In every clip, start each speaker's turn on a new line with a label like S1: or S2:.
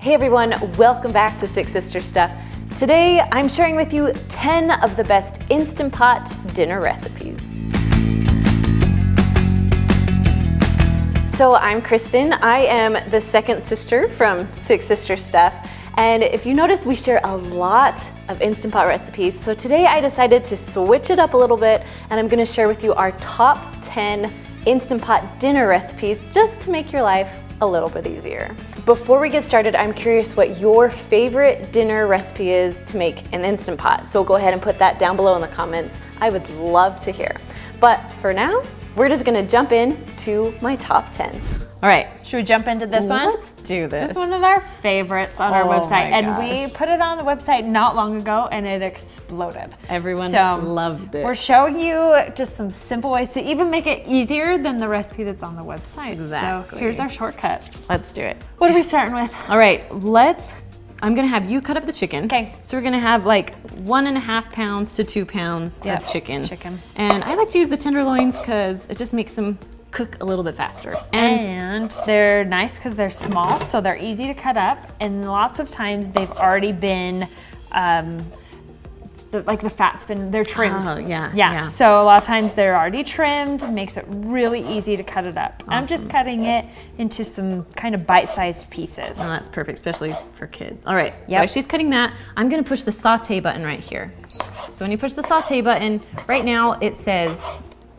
S1: Hey everyone, welcome back to Six Sister Stuff. Today I'm sharing with you 10 of the best Instant Pot dinner recipes. So I'm Kristen, I am the second sister from Six Sister Stuff. And if you notice, we share a lot of Instant Pot recipes. So today I decided to switch it up a little bit and I'm gonna share with you our top 10 Instant Pot dinner recipes just to make your life a little bit easier. Before we get started, I'm curious what your favorite dinner recipe is to make an Instant Pot. So go ahead and put that down below in the comments. I would love to hear. But for now, we're just gonna jump in to my top 10.
S2: All right, should we jump into this one?
S1: Let's do this.
S2: This is one of our favorites on our website, and
S1: gosh.
S2: we put it on the website not long ago, and it exploded.
S1: Everyone
S2: So,
S1: loved it.
S2: We're showing you just some simple ways to even make it easier than the recipe that's on the website.
S1: Exactly.
S2: So here's our shortcuts.
S1: Let's do it.
S2: What are we starting with?
S1: All right, I'm gonna have you cut up the chicken.
S2: Okay.
S1: So we're gonna have like 1.5 pounds to 2 pounds of chicken. And I like to use the tenderloins because it just makes them cook a little bit faster.
S2: And they're nice because they're small, so they're easy to cut up. And lots of times they've already been, the fat's they're trimmed.
S1: Oh, yeah.
S2: So a lot of times they're already trimmed, makes it really easy to cut it up.
S1: Awesome.
S2: I'm just cutting it into some kind of bite-sized pieces.
S1: Oh, that's perfect, especially for kids. All right, so
S2: Yep.
S1: as she's cutting that, I'm gonna push the saute button right here. So when you push the saute button, right now it says,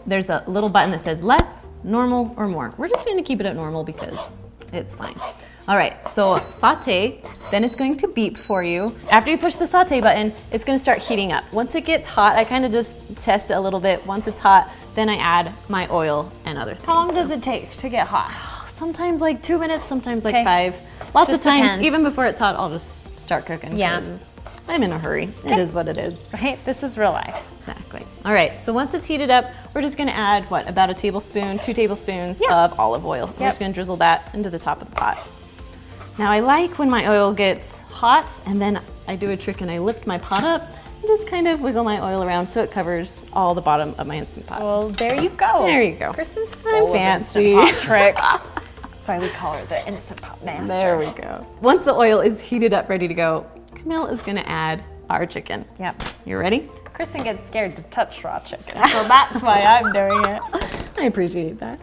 S1: there's a little button that says less, normal, or more. We're just gonna keep it at normal because it's fine. All right, so saute, then it's going to beep for you. After you push the saute button, it's gonna start heating up. Once it gets hot, I kind of just test it a little bit. Once it's hot, then I add my oil and other things.
S2: How long does it take to get hot?
S1: Sometimes like 2 minutes, sometimes like
S2: Okay.
S1: 5. Lots
S2: Just
S1: of times,
S2: depends.
S1: even before it's hot, I'll just start cooking.
S2: Yeah.
S1: 'Cause I'm in a hurry. It is what it is.
S2: Right? This is real life.
S1: Exactly. All right, so once it's heated up, we're just gonna add, about a tablespoon, 2 tablespoons
S2: Yep.
S1: of olive oil. We're just gonna drizzle that into the top of the pot. Now I like when my oil gets hot and then I do a trick and I lift my pot up and just kind of wiggle my oil around so it covers all the bottom of my Instant Pot.
S2: Well, there you go.
S1: There you go.
S2: Kristen's
S1: I'm
S2: full
S1: fancy.
S2: of Instant Pot tricks. That's why we call her the Instant Pot master.
S1: There we go. Once the oil is heated up, ready to go, Camille is gonna add our chicken.
S2: Yep.
S1: You ready?
S2: Kristen gets scared to touch raw chicken, so that's why I'm doing it.
S1: I appreciate that.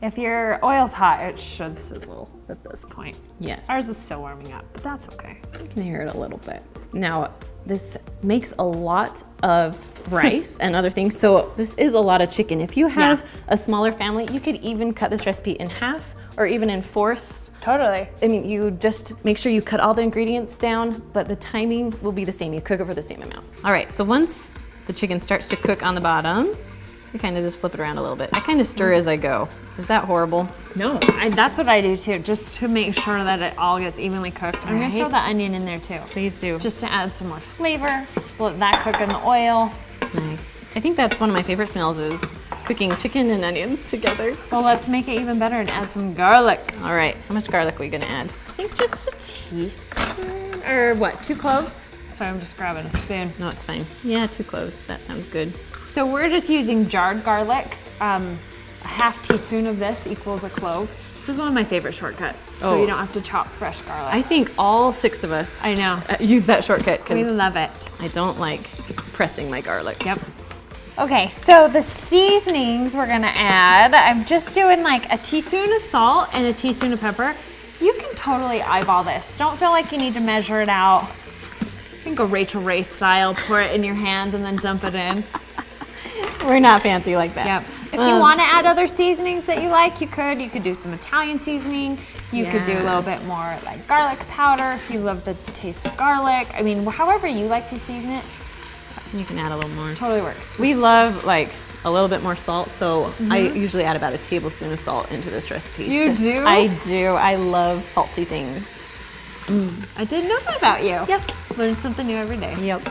S2: If your oil's hot, it should sizzle at this point.
S1: Yes.
S2: Ours is still warming up, but that's okay.
S1: You can hear it a little bit. Now, this makes a lot of rice and other things, so this is a lot of chicken. If you have a smaller family, you could even cut this recipe in half or even in fourths.
S2: Totally.
S1: I mean, you just make sure you cut all the ingredients down, but the timing will be the same. You cook it for the same amount. All right, so once the chicken starts to cook on the bottom, you kind of just flip it around a little bit. I kind of stir as I go. Is that horrible?
S2: No, that's what I do too, just to make sure that it all gets evenly cooked. I'm gonna throw the onion in there too.
S1: Please do.
S2: Just to add some more flavor. Let that cook in the oil.
S1: Nice. I think that's one of my favorite smells is cooking chicken and onions together.
S2: Well, let's make it even better and add some garlic.
S1: All right, how much garlic are we gonna add?
S2: I think just a teaspoon, or what, 2 cloves? Sorry, I'm just grabbing a spoon.
S1: No, it's fine. Yeah, 2 cloves. That sounds good.
S2: So we're just using jarred garlic. A half teaspoon of this equals a clove. This is one of my favorite shortcuts, so you don't have to chop fresh garlic.
S1: I think all 6 of us
S2: I know.
S1: Use that shortcut
S2: We
S1: because
S2: love it.
S1: I don't like pressing my garlic.
S2: Yep. Okay, so the seasonings we're gonna add, I'm just doing like a teaspoon of salt and a teaspoon of pepper. You can totally eyeball this. Don't feel like you need to measure it out. You can go Rachel Ray style, pour it in your hand and then dump it in.
S1: We're not fancy like that.
S2: Yep. If you want to add other seasonings that you like, you could. You could do some Italian seasoning. You could do a little bit more like garlic powder if you love the taste of garlic. I mean, however you like to season it.
S1: You can add a little more.
S2: Totally works.
S1: We love like a little bit more salt, so I usually add about a tablespoon of salt into this recipe.
S2: You do?
S1: I do. I love salty things.
S2: I didn't know that about you.
S1: Yep.
S2: Learn something new every day.
S1: Yep.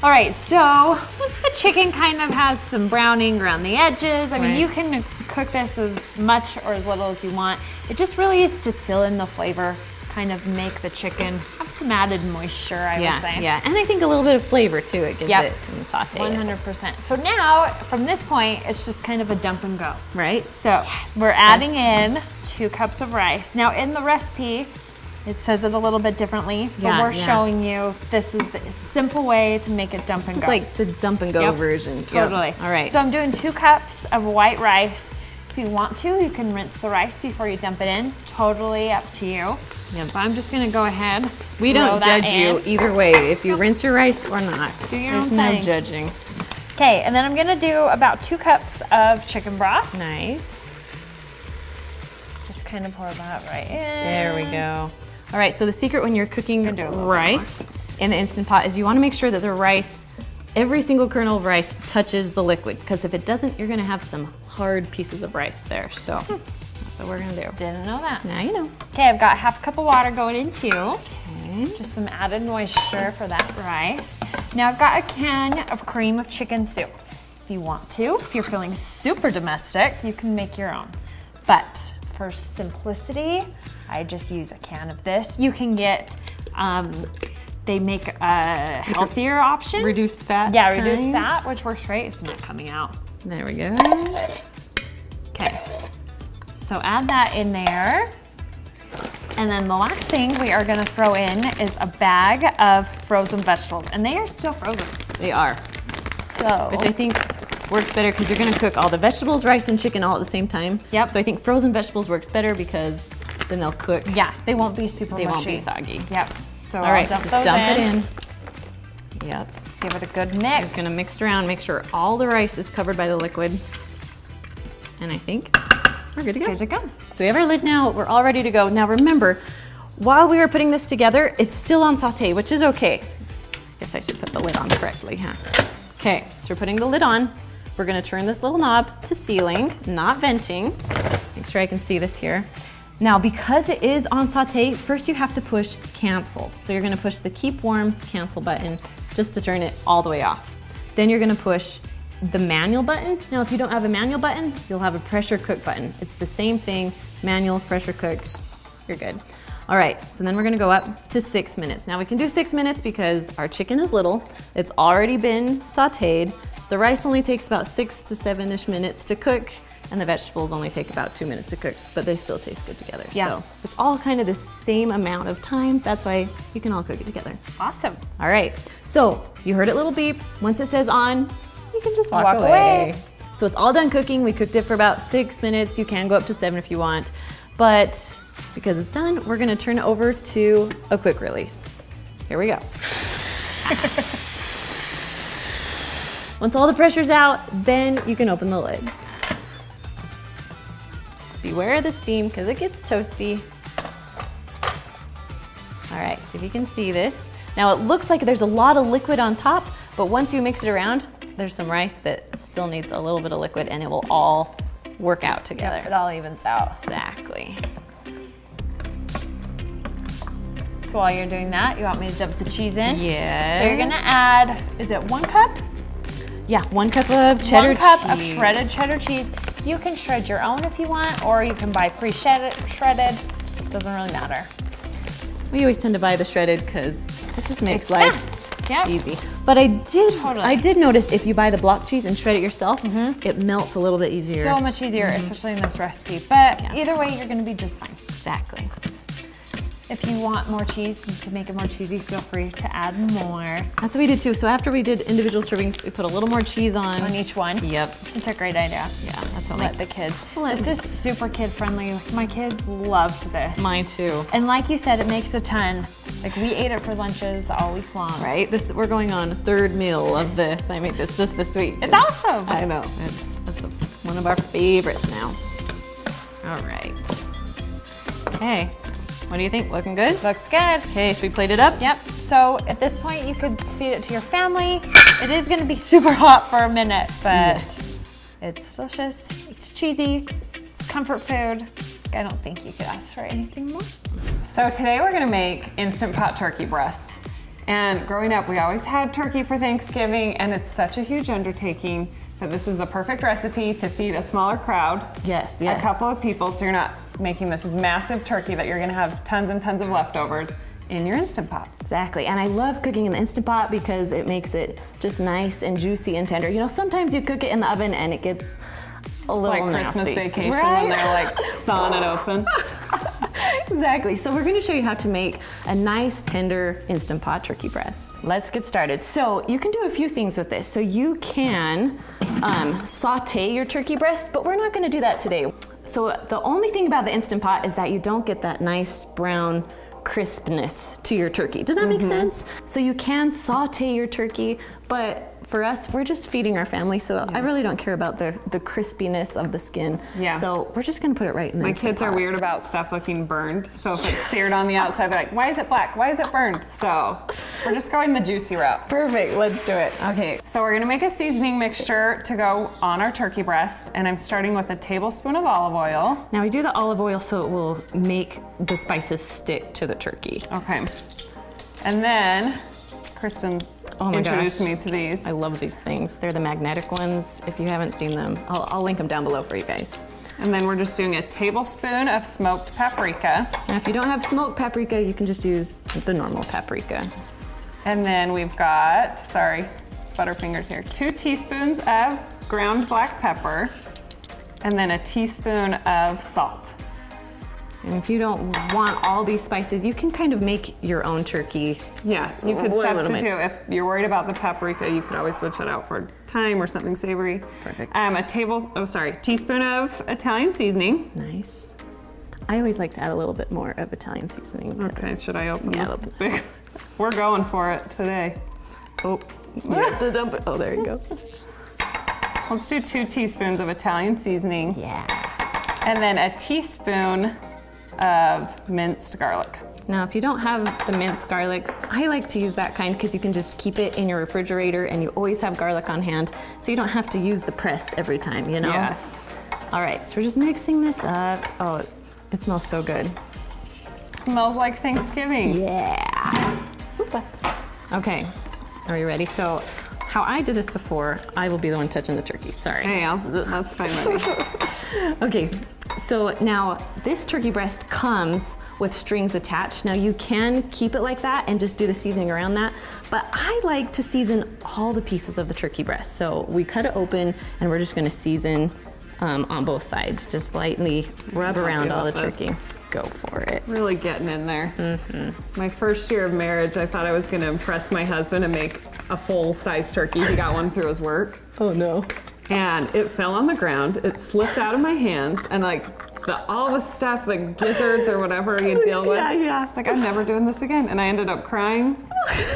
S2: All right, so once the chicken kind of has some browning around the edges, I mean, you can cook this as much or as little as you want. It just really is to seal in the flavor, kind of make the chicken have some added moisture, I would say.
S1: Yeah, and I think a little bit of flavor too. It gives it some saute.
S2: 100%. So now, from this point, it's just kind of a dump and go.
S1: Right?
S2: So we're adding in 2 cups of rice. Now in the recipe, it says it a little bit differently, but we're showing you this is the simple way to make it dump and go.
S1: It's like the dump and go version.
S2: Totally.
S1: All right.
S2: So I'm doing 2 cups of white rice. If you want to, you can rinse the rice before you dump it in. Totally up to you.
S1: Yep.
S2: But I'm just gonna go ahead.
S1: We don't judge you either way, if you rinse your rice or not.
S2: Do your
S1: There's
S2: own
S1: no
S2: thing.
S1: judging.
S2: Okay, and then I'm gonna do about 2 cups of chicken broth.
S1: Nice.
S2: Just kind of pour that right in.
S1: There we go. All right, so the secret when you're cooking rice in the Instant Pot is you want to make sure that the rice, every single kernel of rice touches the liquid, because if it doesn't, you're going to have some hard pieces of rice there. So that's what we're going to do.
S2: Didn't know that.
S1: Now you know.
S2: Okay, I've got half a cup of water going in too.
S1: Okay.
S2: Just some added moisture for that rice. Now I've got a can of cream of chicken soup. If you want to, if you're feeling super domestic, you can make your own. But for simplicity, I just use a can of this. You can get, they make a healthier option.
S1: Reduced fat.
S2: Yeah, reduced fat, which works great. It's not coming out.
S1: There we go.
S2: Okay, so add that in there. And then the last thing we are gonna throw in is a bag of frozen vegetables, and they are still frozen.
S1: They are.
S2: So,
S1: Which I think works better because you're gonna cook all the vegetables, rice, and chicken all at the same time.
S2: Yep.
S1: So I think frozen vegetables works better because then they'll cook.
S2: yeah, they won't be super mushy.
S1: They won't be soggy.
S2: Yep. So
S1: All right,
S2: I'll
S1: just
S2: dump
S1: dump
S2: those
S1: it in. Yep.
S2: Give it a good mix.
S1: Just gonna mix it around, make sure all the rice is covered by the liquid. And I think we're good to go.
S2: Good to go.
S1: So we have our lid now, we're all ready to go. Now remember, while we were putting this together, it's still on saute, which is okay. Guess I should put the lid on correctly, huh? Okay, so we're putting the lid on. We're gonna turn this little knob to sealing, not venting. Make sure I can see this here. Now, because it is on saute, first you have to push cancel. So you're gonna push the keep warm cancel button just to turn it all the way off. Then you're gonna push the manual button. Now, if you don't have a manual button, you'll have a pressure cook button. It's the same thing, manual, pressure cook, you're good. All right, so then we're gonna go up to 6 minutes. Now we can do 6 minutes because our chicken is little, it's already been sauteed. The rice only takes about 6 to 7-ish minutes to cook, and the vegetables only take about 2 minutes to cook, but they still taste good together.
S2: Yeah.
S1: So it's all kind of the same amount of time. That's why you can all cook it together.
S2: Awesome.
S1: All right, so you heard it little beep. Once it says on, you can just walk
S2: away.
S1: So it's all done cooking. We cooked it for about 6 minutes. You can go up to 7 if you want, but because it's done, we're gonna turn it over to a quick release. Here we go. Once all the pressure's out, then you can open the lid. Just beware of the steam because it gets toasty. All right, so if you can see this. Now it looks like there's a lot of liquid on top, but once you mix it around, there's some rice that still needs a little bit of liquid and it will all work out together.
S2: Yep, it all evens out.
S1: Exactly.
S2: So while you're doing that, you want me to dump the cheese in?
S1: Yes.
S2: So you're gonna add, is it 1 cup?
S1: Yeah, 1 cup of cheddar
S2: 1 cup of
S1: cheese.
S2: shredded cheddar cheese. You can shred your own if you want, or you can buy pre-shredded. Doesn't really matter.
S1: We always tend to buy the shredded because it just makes
S2: It's
S1: life
S2: fast. Yep.
S1: easy. But I did notice if you buy the block cheese and shred it yourself, it melts a little bit easier.
S2: So much easier, especially in this recipe. But either way, you're gonna be just fine.
S1: Exactly.
S2: If you want more cheese to make it more cheesy, feel free to add more.
S1: That's what we did too. So after we did individual servings, we put a little more cheese on
S2: each one.
S1: Yep.
S2: It's a great idea.
S1: Yeah, that's what
S2: Let the kids.
S1: Let
S2: This is super kid friendly. My kids loved this.
S1: Mine too.
S2: And like you said, it makes a ton. Like we ate it for lunches all week long.
S1: Right? We're going on a 3rd meal of this. I made this just this week.
S2: It's awesome.
S1: I know. That's one of our favorites now. All right. Okay. What do you think? Looking good?
S2: Looks good.
S1: Okay, should we plate it up?
S2: Yep. So at this point, you could feed it to your family. It is going to be super hot for a minute, but it's delicious. It's cheesy. It's comfort food. I don't think you could ask for anything more.
S3: So today we're gonna make Instant Pot turkey breast. And growing up, we always had turkey for Thanksgiving, and it's such a huge undertaking that this is the perfect recipe to feed a smaller crowd.
S1: Yes,
S3: A couple of people, so you're not making this massive turkey that you're gonna have tons and tons of leftovers in your Instant Pot.
S1: Exactly, and I love cooking in the Instant Pot because it makes it just nice and juicy and tender. You know, sometimes you cook it in the oven and it gets a little
S3: Like
S1: nasty.
S3: Christmas Vacation
S1: right?
S3: when they're like sawing it open.
S1: Exactly, so we're gonna show you how to make a nice, tender Instant Pot turkey breast. Let's get started. So you can do a few things with this. So you can saute your turkey breast, but we're not gonna do that today. So the only thing about the Instant Pot is that you don't get that nice brown crispness to your turkey. Does that make sense? So you can saute your turkey, but for us, we're just feeding our family, so I really don't care about the crispiness of the skin.
S3: Yeah.
S1: So we're just gonna put it right in the
S3: My
S1: Instant
S3: kids are
S1: Pot.
S3: weird about stuff looking burned, so if it's seared on the outside, they're like, why is it black? Why is it burned? So we're just going the juicy route.
S1: Perfect, let's do it.
S3: Okay, so we're gonna make a seasoning mixture to go on our turkey breast, and I'm starting with a tablespoon of olive oil.
S1: Now we do the olive oil so it will make the spices stick to the turkey.
S3: Okay, and then Kristen
S1: Oh my
S3: introduced
S1: gosh.
S3: me to these.
S1: I love these things. They're the magnetic ones. If you haven't seen them, I'll link them down below for you guys.
S3: And then we're just doing a tablespoon of smoked paprika.
S1: Now if you don't have smoked paprika, you can just use the normal paprika.
S3: And then we've got, sorry, Butterfingers here, 2 teaspoons of ground black pepper, and then a teaspoon of salt.
S1: And if you don't want all these spices, you can kind of make your own turkey.
S3: Yeah, you could
S1: What am I-
S3: substitute. If you're worried about the paprika, you could always switch that out for thyme or something savory.
S1: Perfect.
S3: Teaspoon of Italian seasoning.
S1: Nice. I always like to add a little bit more of Italian seasoning.
S3: Okay, should I open
S1: Yeah,
S3: this
S1: open.
S3: big? We're going for it today.
S1: Oh, you have to dump it. Oh, there you go.
S3: Let's do 2 teaspoons of Italian seasoning.
S1: Yeah.
S3: And then a teaspoon of minced garlic.
S1: Now, if you don't have the minced garlic, I like to use that kind because you can just keep it in your refrigerator and you always have garlic on hand, so you don't have to use the press every time, you know?
S3: Yes.
S1: All right, so we're just mixing this up. Oh, it smells so good.
S3: Smells like Thanksgiving.
S1: Yeah. Okay, are you ready? So, how I did this before, I will be the one touching the turkey. Sorry.
S3: Hey, that's fine with me.
S1: Okay, so now this turkey breast comes with strings attached. Now you can keep it like that and just do the seasoning around that, but I like to season all the pieces of the turkey breast. So we cut it open and we're just gonna season on both sides. Just lightly rub around all the turkey. Go for it.
S3: Really getting in there. My first year of marriage, I thought I was gonna impress my husband and make a full-size turkey. He got one through his work.
S1: Oh no.
S3: And it fell on the ground, it slipped out of my hands, and like all the stuff, like gizzards or whatever you deal with.
S1: Yeah.
S3: It's like, I'm never doing this again. And I ended up crying,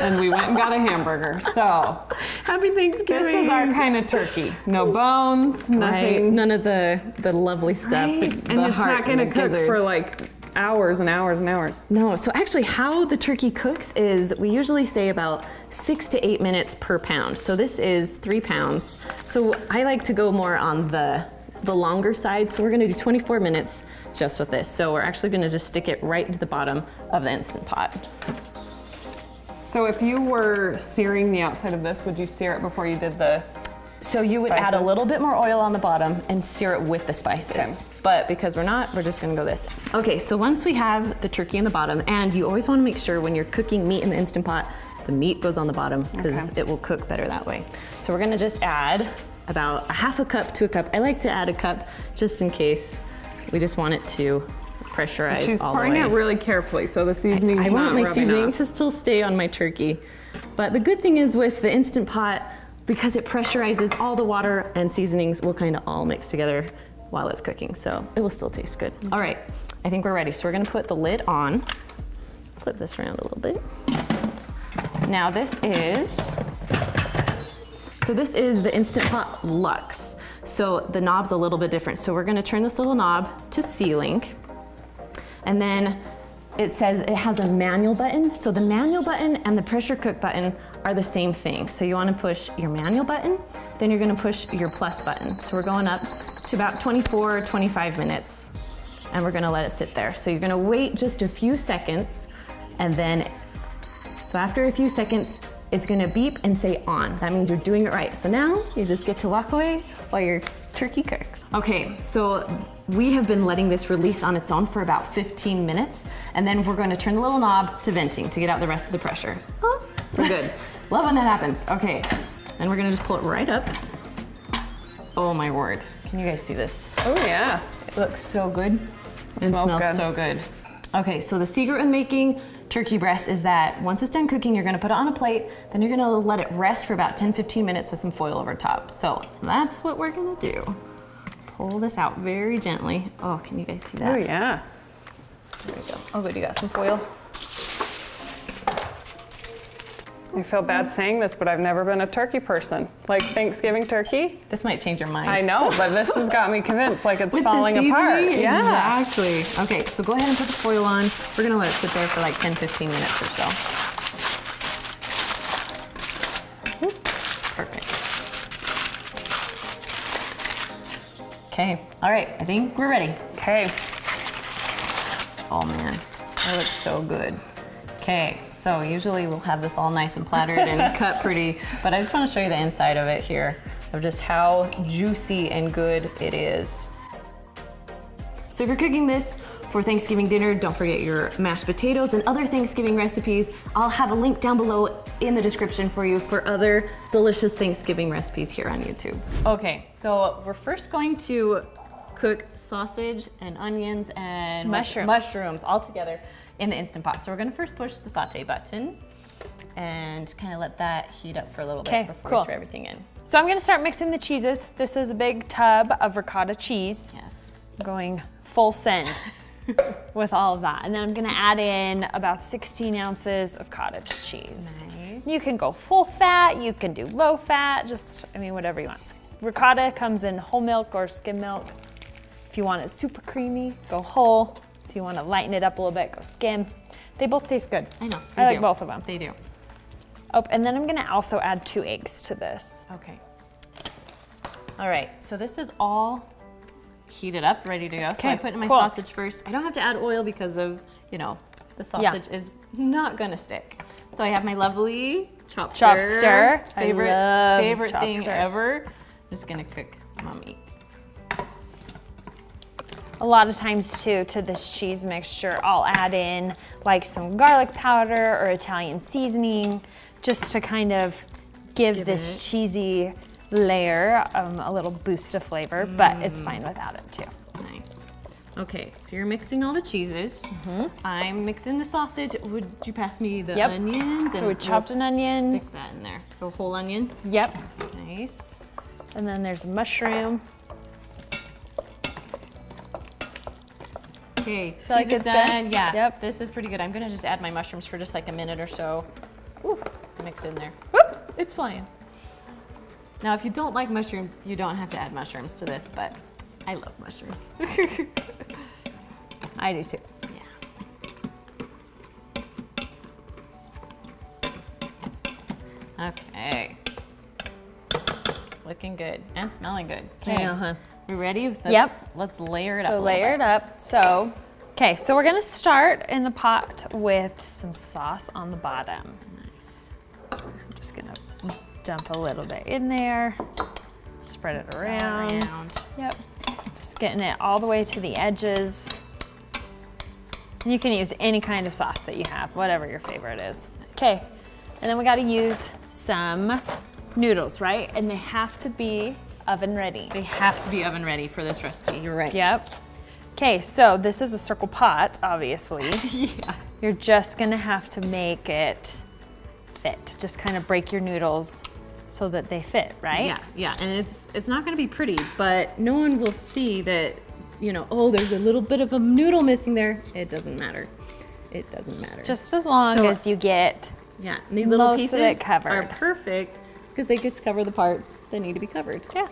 S3: and we went and got a hamburger. So
S1: Happy Thanksgiving.
S3: this is our kind of turkey. No bones,
S1: Right.
S3: nothing.
S1: None of the lovely stuff.
S3: Right?
S1: the
S3: And it's
S1: heart
S3: not gonna
S1: the
S3: cook
S1: gizzards.
S3: for like hours and hours and hours.
S1: No, so actually how the turkey cooks is we usually say about 6 to 8 minutes per pound. So this is 3 pounds. So I like to go more on the longer side. So we're gonna do 24 minutes just with this. So we're actually gonna just stick it right into the bottom of the Instant Pot.
S3: So if you were searing the outside of this, would you sear it before you did the?
S1: So you would add a
S3: Spices?
S1: little bit more oil on the bottom and sear it with the spices.
S3: Okay.
S1: But because we're not, we're just gonna go this. Okay, so once we have the turkey in the bottom, and you always wanna make sure when you're cooking meat in the Instant Pot, the meat goes on the bottom because
S3: Okay.
S1: it will cook better that way. So we're gonna just add about a half a cup to a cup. I like to add a cup just in case we just want it to pressurize
S3: She's
S1: all the
S3: pouring
S1: way.
S3: it really carefully, so the seasoning's
S1: I want
S3: not
S1: my
S3: rubbing
S1: seasoning
S3: off.
S1: to still stay on my turkey. But the good thing is with the Instant Pot, because it pressurizes, all the water and seasonings will kind of all mix together while it's cooking. So it will still taste good. All right, I think we're ready. So we're gonna put the lid on. Flip this around a little bit. Now this is the Instant Pot Luxe. So the knob's a little bit different. So we're gonna turn this little knob to C-Link. And then it says it has a manual button. So the manual button and the pressure cook button are the same thing. So you wanna push your manual button, then you're gonna push your plus button. So we're going up to about 24, 25 minutes, and we're gonna let it sit there. So you're gonna wait just a few seconds, and then, so after a few seconds, it's gonna beep and say on. That means you're doing it right. So now you just get to walk away while your turkey cooks. Okay, so we have been letting this release on its own for about 15 minutes, and then we're going to turn the little knob to venting to get out the rest of the pressure. Oh, we're good. Love when that happens. Okay, then we're gonna just pull it right up. Oh my word. Can you guys see this?
S3: Oh yeah.
S1: It looks so good. It
S3: smells
S1: smells
S3: good.
S1: so good. Okay, so the secret in making turkey breast is that once it's done cooking, you're gonna put it on a plate, then you're gonna let it rest for about 10-15 minutes with some foil over top. So that's what we're gonna do. Pull this out very gently. Oh, can you guys see that?
S3: Oh yeah.
S1: There we go. Oh good, you got some foil.
S3: I feel bad saying this, but I've never been a turkey person. Like Thanksgiving turkey.
S1: This might change your mind.
S3: I know, but this has got me convinced like it's
S1: With the
S3: falling apart.
S1: seasoning?
S3: Yeah.
S1: Exactly. Okay, so go ahead and put the foil on. We're gonna let it sit there for like 10-15 minutes or so. Perfect. Okay, all right, I think we're ready.
S3: Okay.
S1: Oh man, that looks so good. Okay, so usually we'll have this all nice and plattered and cut pretty, but I just want to show you the inside of it here, of just how juicy and good it is. So if you're cooking this for Thanksgiving dinner, don't forget your mashed potatoes and other Thanksgiving recipes. I'll have a link down below in the description for you for other delicious Thanksgiving recipes here on YouTube. Okay, so we're first going to cook sausage and onions and mushrooms all together in the Instant Pot. So we're gonna first push the saute button and kind of let that heat up for a little bit before we throw everything in.
S2: So I'm gonna start mixing the cheeses. This is a big tub of ricotta cheese.
S1: Yes.
S2: Going full send with all of that. And then I'm gonna add in about 16 ounces of cottage cheese.
S1: Nice.
S2: You can go full fat, you can do low fat, just, I mean, whatever you want. Ricotta comes in whole milk or skim milk. If you want it super creamy, go whole. If you want to lighten it up a little bit, go skim. They both taste good.
S1: I know.
S2: I like both of them.
S1: They do.
S2: Oh, and then I'm gonna also add 2 eggs to this.
S1: Okay. All right, so this is all heated up, ready to go. So I put in my sausage first. I don't have to add oil because of, you know, the sausage is not gonna stick. So I have my lovely chop stir. Favorite thing ever. I'm just gonna cook my meat.
S2: A lot of times too, to this cheese mixture, I'll add in like some garlic powder or Italian seasoning, just to kind of give this cheesy layer a little boost of flavor, but it's fine without it too.
S1: Nice. Okay, so you're mixing all the cheeses. I'm mixing the sausage. Would you pass me the onions?
S2: So we chopped an onion.
S1: Stick that in there. So whole onion.
S2: Yep.
S1: Nice.
S2: And then there's a mushroom.
S1: Okay,
S2: Feel like it's
S1: done.
S2: good?
S1: Yeah.
S2: Yep.
S1: This is pretty good. I'm gonna just add my mushrooms for just like a minute or so. Ooh, mixed in there.
S2: Whoops, it's flying.
S1: Now, if you don't like mushrooms, you don't have to add mushrooms to this, but I love mushrooms.
S2: I do too.
S1: Yeah. Okay. Looking good and smelling good.
S2: I know, huh?
S1: We ready? Let's layer it up.
S2: So layer it up. So, okay, so we're gonna start in the pot with some sauce on the bottom.
S1: Nice.
S2: I'm just gonna dump a little bit in there, spread it around. Yep. Just getting it all the way to the edges. You can use any kind of sauce that you have, whatever your favorite is. Okay, and then we gotta use some noodles, right? And they have to be oven ready.
S1: They have to be oven ready for this recipe. You're right.
S2: Yep. Okay, so this is a circle pot, obviously.
S1: Yeah.
S2: You're just gonna have to make it fit. Just kind of break your noodles so that they fit, right?
S1: Yeah, yeah, and it's not gonna be pretty, but no one will see that, you know, oh, there's a little bit of a noodle missing there. It doesn't matter. It doesn't matter.
S2: Just as long as you get
S1: and these little
S2: most
S1: pieces
S2: of it covered.
S1: are perfect because they just cover the parts that need to be covered.
S2: Yeah.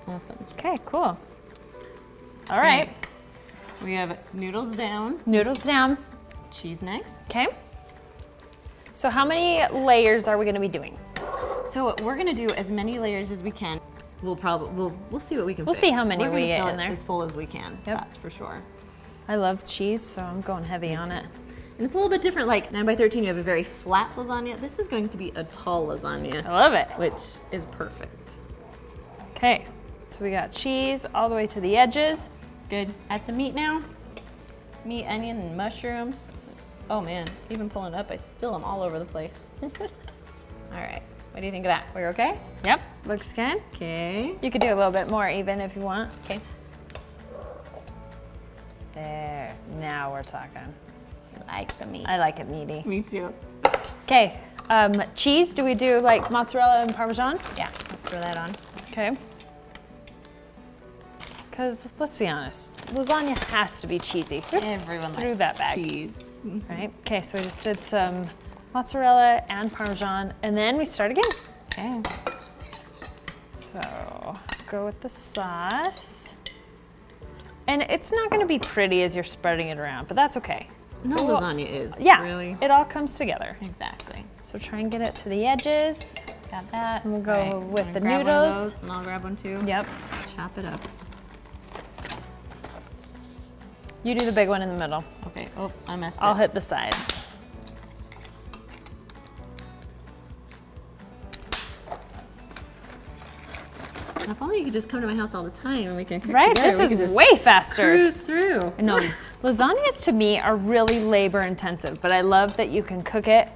S1: Awesome.
S2: Okay, cool. All right.
S1: We have noodles down.
S2: Noodles down.
S1: Cheese next.
S2: Okay. So how many layers are we gonna be doing?
S1: So we're gonna do as many layers as we can. We'll see what we can
S2: We'll
S1: fit.
S2: see how many
S1: We're
S2: we
S1: gonna
S2: get
S1: fill
S2: in
S1: it
S2: there.
S1: as full as we can.
S2: Yep.
S1: That's for sure.
S2: I love cheese, so I'm going heavy on it.
S1: And it's a little bit different, like 9x13, you have a very flat lasagna. This is going to be a tall lasagna,
S2: I love it.
S1: which is perfect.
S2: Okay, so we got cheese all the way to the edges.
S1: good. Add some meat now. Meat, onion, and mushrooms. Oh man, even pulling it up, I still am all over the place. All right, what do you think of that? We're okay?
S2: Yep, looks good.
S1: Okay.
S2: You could do a little bit more even if you want.
S1: Okay.
S2: There, now we're talking.
S1: I like the meat.
S2: I like it meaty.
S3: Me too.
S2: Okay, cheese, do we do like mozzarella and Parmesan?
S1: Yeah, let's throw that on.
S2: Okay. Because let's be honest, lasagna has to be cheesy. Oops,
S1: Everyone
S2: threw
S1: likes
S2: that back.
S1: cheese.
S2: Right, okay, so we just did some mozzarella and Parmesan, and then we start again.
S1: Okay.
S2: So go with the sauce. And it's not gonna be pretty as you're spreading it around, but that's okay.
S1: No lasagna is,
S2: Yeah,
S1: really.
S2: it all comes together.
S1: Exactly.
S2: So try and get it to the edges.
S1: Got that.
S2: And we'll go
S1: All right,
S2: with
S1: I'm
S2: the
S1: gonna grab one of
S2: noodles.
S1: those, and I'll grab one too.
S2: Yep.
S1: Chop it up.
S2: You do the big one in the middle.
S1: Okay. Oh, I messed
S2: I'll
S1: up.
S2: hit the sides.
S1: If only you could just come to my house all the time and we can cook
S2: Right,
S1: together. We
S2: this
S1: could
S2: is
S1: just
S2: way faster.
S1: cruise through.
S2: No, lasagnas to me are really labor intensive, but I love that you can cook it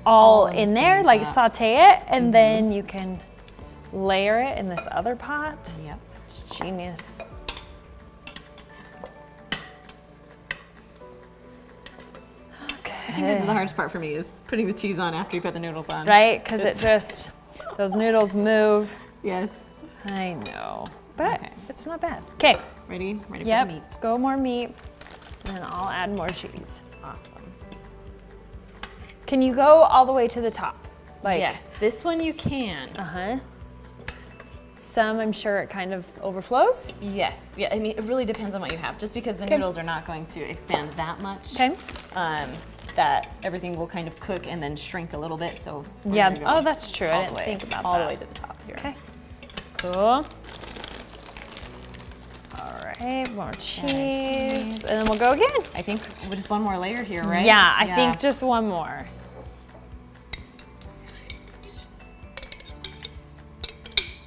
S2: all
S1: in the
S2: in there,
S1: same
S2: like
S1: pot.
S2: saute it, and then you can layer it in this other pot.
S1: Yep.
S2: It's genius.
S1: I think this is the hardest part for me is putting the cheese on after you put the noodles on.
S2: Right, because it just, those noodles move.
S1: Yes.
S2: I know, but
S1: Okay.
S2: it's not bad. Okay,
S1: Ready? Ready
S2: yep,
S1: for the meat.
S2: go more meat, and then I'll add more cheese.
S1: Awesome.
S2: Can you go all the way to the top? Like,
S1: Yes, this one you can.
S2: Uh-huh. Some, I'm sure it kind of overflows.
S1: Yes. Yeah, I mean, it really depends on what you have. Just because the
S2: Okay.
S1: noodles are not going to expand that much.
S2: Okay.
S1: That everything will kind of cook and then shrink a little bit. So we're
S2: Yeah.
S1: gonna go
S2: Oh, that's true. I
S1: all
S2: didn't
S1: the way,
S2: think about
S1: all
S2: that.
S1: the way to the top here.
S2: Okay. Cool. All right, more cheese.
S1: cheese.
S2: And then we'll go again.
S1: I think just one more layer here, right?
S2: Yeah, I think just one more.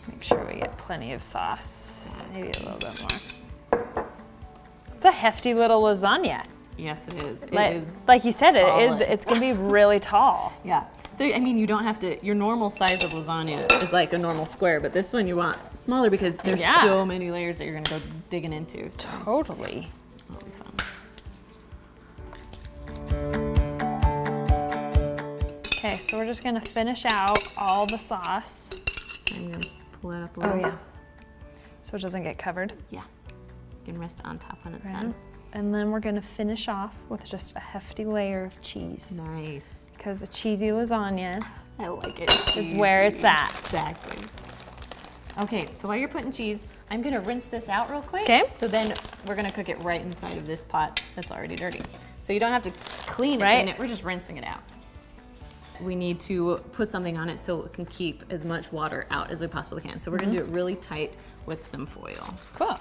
S2: Make sure we get plenty of sauce. Maybe a little bit more. It's a hefty little lasagna.
S1: Yes, it is. It
S2: Like,
S1: is.
S2: like you said,
S1: solid.
S2: it's gonna be really tall.
S1: Yeah. So, I mean, you don't have to, your normal size of lasagna is like a normal square, but this one you want smaller because there's
S2: Yeah.
S1: so many layers that you're gonna go digging into. So
S2: Totally.
S1: that'll be fun.
S2: Okay, so we're just gonna finish out all the sauce.
S1: So I'm gonna pull that up a little.
S2: So it doesn't get covered.
S1: Yeah. You can rest it on top when it's
S2: Right.
S1: done.
S2: And then we're gonna finish off with just a hefty layer of cheese.
S1: Nice.
S2: Because a cheesy lasagna
S1: I like it.
S2: is where it's at.
S1: Exactly. Okay, so while you're putting cheese, I'm gonna rinse this out real quick.
S2: Okay.
S1: So then we're gonna cook it right inside of this pot that's already dirty. So you don't have to clean it,
S2: Right.
S1: in it, we're just rinsing it out. We need to put something on it so it can keep as much water out as we possibly can. So we're gonna do it really tight with some foil.
S2: Cool.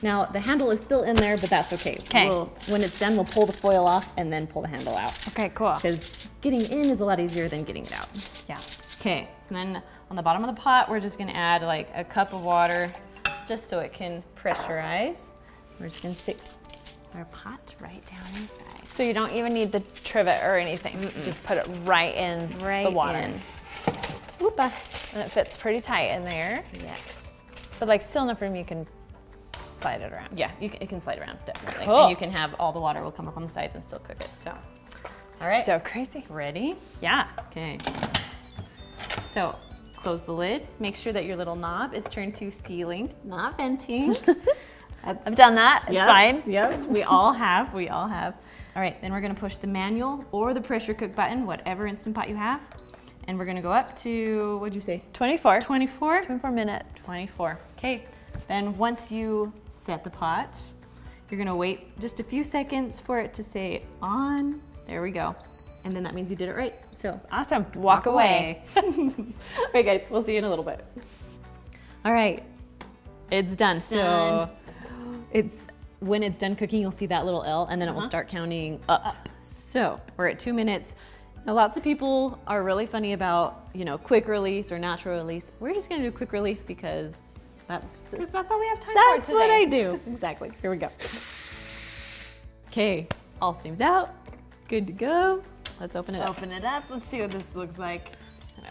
S1: Now the handle is still in there, but that's okay.
S2: 'Kay.
S1: When it's done, we'll pull the foil off and then pull the handle out.
S2: Okay, cool.
S1: Because getting in is a lot easier than getting it out.
S2: Yeah.
S1: Okay, so then on the bottom of the pot, we're just gonna add like a cup of water just so it can pressurize. We're just gonna stick our pot right down inside.
S2: So you don't even need the trivet or anything. Just put it right in the water.
S1: in.
S2: Whoopa. And it fits pretty tight in there.
S1: Yes.
S2: But like still enough room you can slide it around.
S1: Yeah, it can slide around, definitely.
S2: Cool.
S1: And you can have all the water will come up on the sides and still cook it, so. All right,
S2: So crazy.
S1: ready?
S2: Yeah.
S1: Okay. So close the lid. Make sure that your little knob is turned to sealing, not venting.
S2: I've done that. It's fine.
S1: Yep. We all have. We all have. All right. Then we're gonna push the manual or the pressure cook button, whatever Instant Pot you have, and we're gonna go up to, what'd you say?
S2: 24.
S1: 24.
S2: 24 minutes.
S1: 24. Okay. Then once you set the pot, you're gonna wait just a few seconds for it to say on. There we go. And then that means you did it right. So
S2: Awesome. Walk away.
S1: All right, guys, we'll see you in a little bit. All right, it's done. So it's when it's done cooking, you'll see that little L, and then it will start counting up. So we're at 2 minutes. Now, lots of people are really funny about, quick release or natural release. We're just gonna do quick release because That's
S2: all we have time for
S1: That's
S2: today.
S1: what I do. Exactly. Here we go. Okay, all steam's out. Good to go. Let's open it up.
S2: Open it up. Let's see what this looks like.
S1: I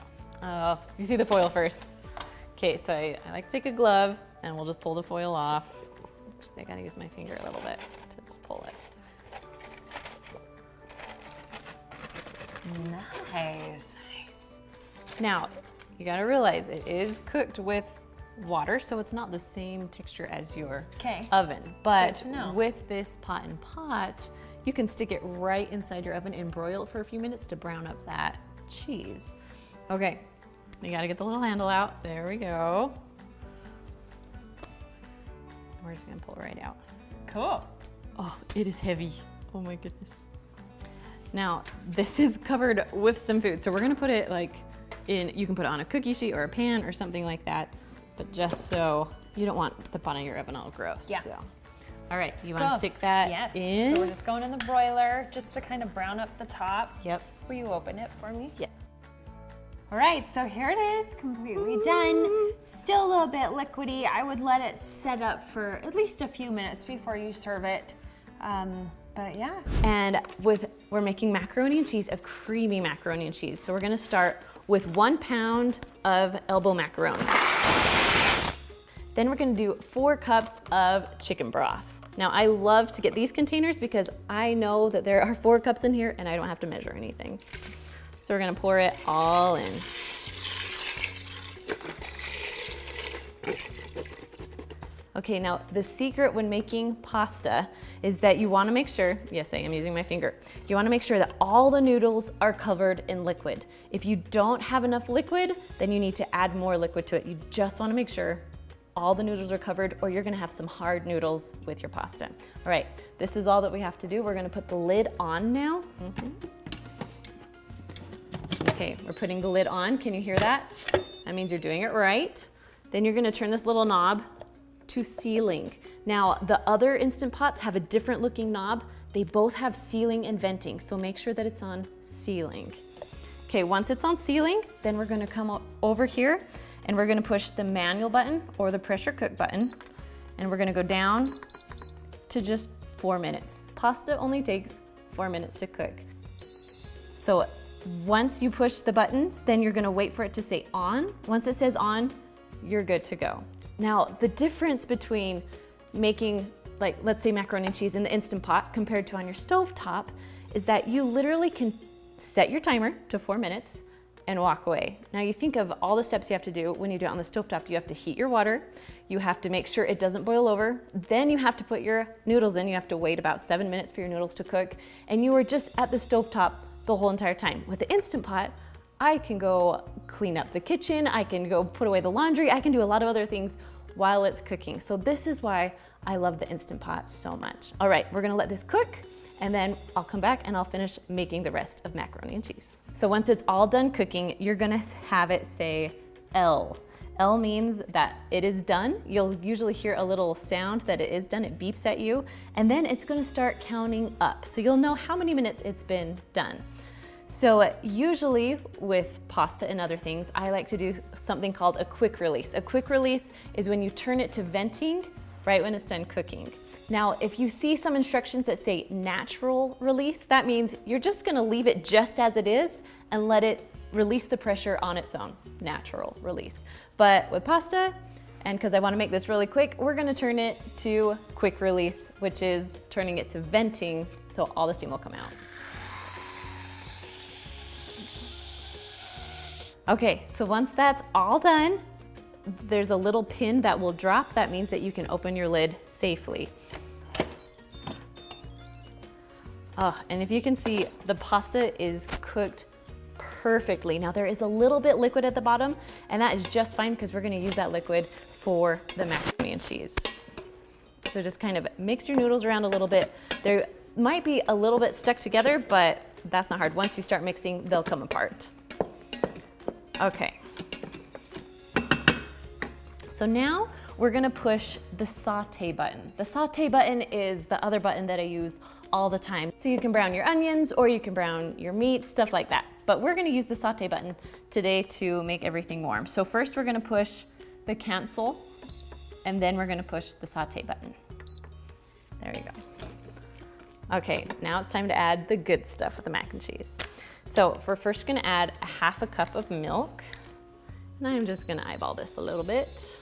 S1: know. You see the foil first. Okay, so I like to take a glove and we'll just pull the foil off. I gotta use my finger a little bit to just pull it.
S2: Nice.
S1: Now, you gotta realize it is cooked with water, so it's not the same texture as your oven. But with this pot and pot, you can stick it right inside your oven and broil it for a few minutes to brown up that cheese. Okay, you gotta get the little handle out. There we go. We're just gonna pull it right out.
S2: Cool.
S1: Oh, it is heavy. Oh my goodness. Now, this is covered with some food, so we're gonna put it like you can put it on a cookie sheet or a pan or something like that, but just so you don't want the bottom of your oven all gross.
S2: Yeah.
S1: So. All right, you wanna stick that in?
S2: So we're just going in the broiler just to kind of brown up the top.
S1: Yep.
S2: Will you open it for me?
S1: Yeah.
S2: All right, so here it is, completely done. Still a little bit liquidy. I would let it set up for at least a few minutes before you serve it. But yeah.
S1: And we're making macaroni and cheese, a creamy macaroni and cheese. So we're gonna start with 1 pound of elbow macaroni. Then we're gonna do 4 cups of chicken broth. Now I love to get these containers because I know that there are 4 cups in here and I don't have to measure anything. So we're gonna pour it all in. Okay, now the secret when making pasta is that you wanna make sure, yes, I am using my finger, you wanna make sure that all the noodles are covered in liquid. If you don't have enough liquid, then you need to add more liquid to it. You just wanna make sure all the noodles are covered or you're gonna have some hard noodles with your pasta. All right, this is all that we have to do. We're gonna put the lid on now. Okay, we're putting the lid on. Can you hear that? That means you're doing it right. Then you're gonna turn this little knob to sealing. Now, the other Instant Pots have a different looking knob. They both have sealing and venting, so make sure that it's on sealing. Okay, once it's on sealing, then we're gonna come over here and we're gonna push the manual button or the pressure cook button, and we're gonna go down to just 4 minutes. Pasta only takes 4 minutes to cook. So once you push the buttons, then you're gonna wait for it to say on. Once it says on, you're good to go. Now, the difference between making, like, let's say macaroni and cheese in the Instant Pot compared to on your stovetop is that you literally can set your timer to 4 minutes and walk away. Now you think of all the steps you have to do when you do it on the stovetop. You have to heat your water, you have to make sure it doesn't boil over, then you have to put your noodles in, you have to wait about 7 minutes for your noodles to cook, and you are just at the stovetop the whole entire time. With the Instant Pot, I can go clean up the kitchen, I can go put away the laundry, I can do a lot of other things while it's cooking. So this is why I love the Instant Pot so much. All right, we're gonna let this cook and then I'll come back and I'll finish making the rest of macaroni and cheese. So once it's all done cooking, you're gonna have it say L. L means that it is done. You'll usually hear a little sound that it is done, it beeps at you, and then it's gonna start counting up. So you'll know how many minutes it's been done. So usually with pasta and other things, I like to do something called a quick release. A quick release is when you turn it to venting right when it's done cooking. Now, if you see some instructions that say natural release, that means you're just gonna leave it just as it is and let it release the pressure on its own, natural release. But with pasta, and because I wanna make this really quick, we're gonna turn it to quick release, which is turning it to venting so all the steam will come out. Okay, so once that's all done, there's a little pin that will drop. That means that you can open your lid safely. Oh, and if you can see, the pasta is cooked perfectly. Now there is a little bit liquid at the bottom, and that is just fine because we're gonna use that liquid for the macaroni and cheese. So just kind of mix your noodles around a little bit. They might be a little bit stuck together, but that's not hard. Once you start mixing, they'll come apart. Okay. So now we're gonna push the saute button. The saute button is the other button that I use all the time. So you can brown your onions or you can brown your meat, stuff like that. But we're gonna use the saute button today to make everything warm. So first we're gonna push the cancel and then we're gonna push the saute button. There you go. Okay, now it's time to add the good stuff with the mac and cheese. So we're first gonna add a 1/2 cup of milk, and I'm just gonna eyeball this a little bit.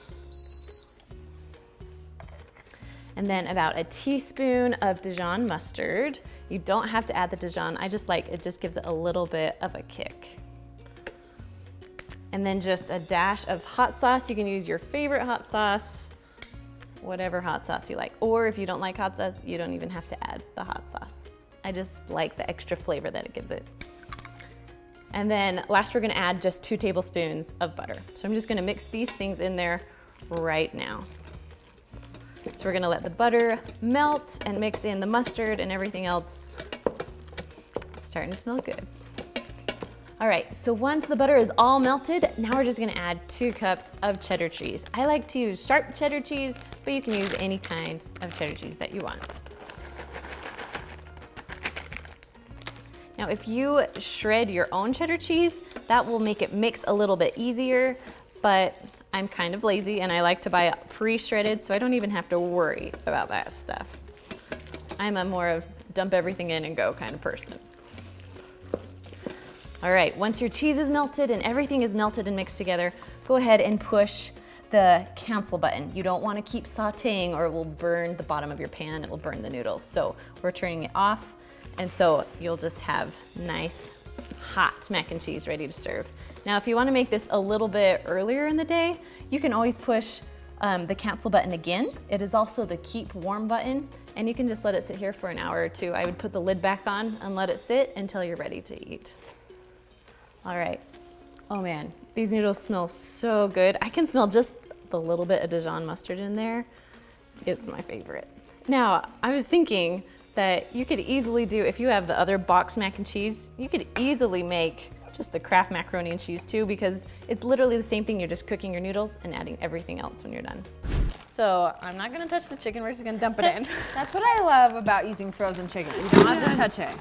S1: And then about a teaspoon of Dijon mustard. You don't have to add the Dijon, I just like, it just gives it a little bit of a kick. And then just a dash of hot sauce. You can use your favorite hot sauce, whatever hot sauce you like. Or if you don't like hot sauce, you don't even have to add the hot sauce. I just like the extra flavor that it gives it. And then last we're gonna add just 2 tablespoons of butter. So I'm just gonna mix these things in there right now. So we're gonna let the butter melt and mix in the mustard and everything else. It's starting to smell good. All right, so once the butter is all melted, now we're just gonna add 2 cups of cheddar cheese. I like to use sharp cheddar cheese, but you can use any kind of cheddar cheese that you want. Now, if you shred your own cheddar cheese, that will make it mix a little bit easier, but I'm kind of lazy and I like to buy it pre-shredded, so I don't even have to worry about that stuff. I'm a more of dump everything in and go kind of person. All right, once your cheese is melted and everything is melted and mixed together, go ahead and push the cancel button. You don't want to keep sauteing or it will burn the bottom of your pan, it will burn the noodles. So we're turning it off, and so you'll just have nice hot mac and cheese ready to serve. Now, if you want to make this a little bit earlier in the day, you can always push the cancel button again. It is also the keep warm button, and you can just let it sit here for an hour or 2. I would put the lid back on and let it sit until you're ready to eat. All right. Oh man, these noodles smell so good. I can smell just the little bit of Dijon mustard in there. It's my favorite. Now, I was thinking that you could easily do, if you have the other box mac and cheese, you could easily make just the Kraft macaroni and cheese too, because it's literally the same thing. You're just cooking your noodles and adding everything else when you're done. So I'm not gonna touch the chicken, we're just gonna dump it in.
S2: That's what I love about using frozen chicken. You don't have to touch it.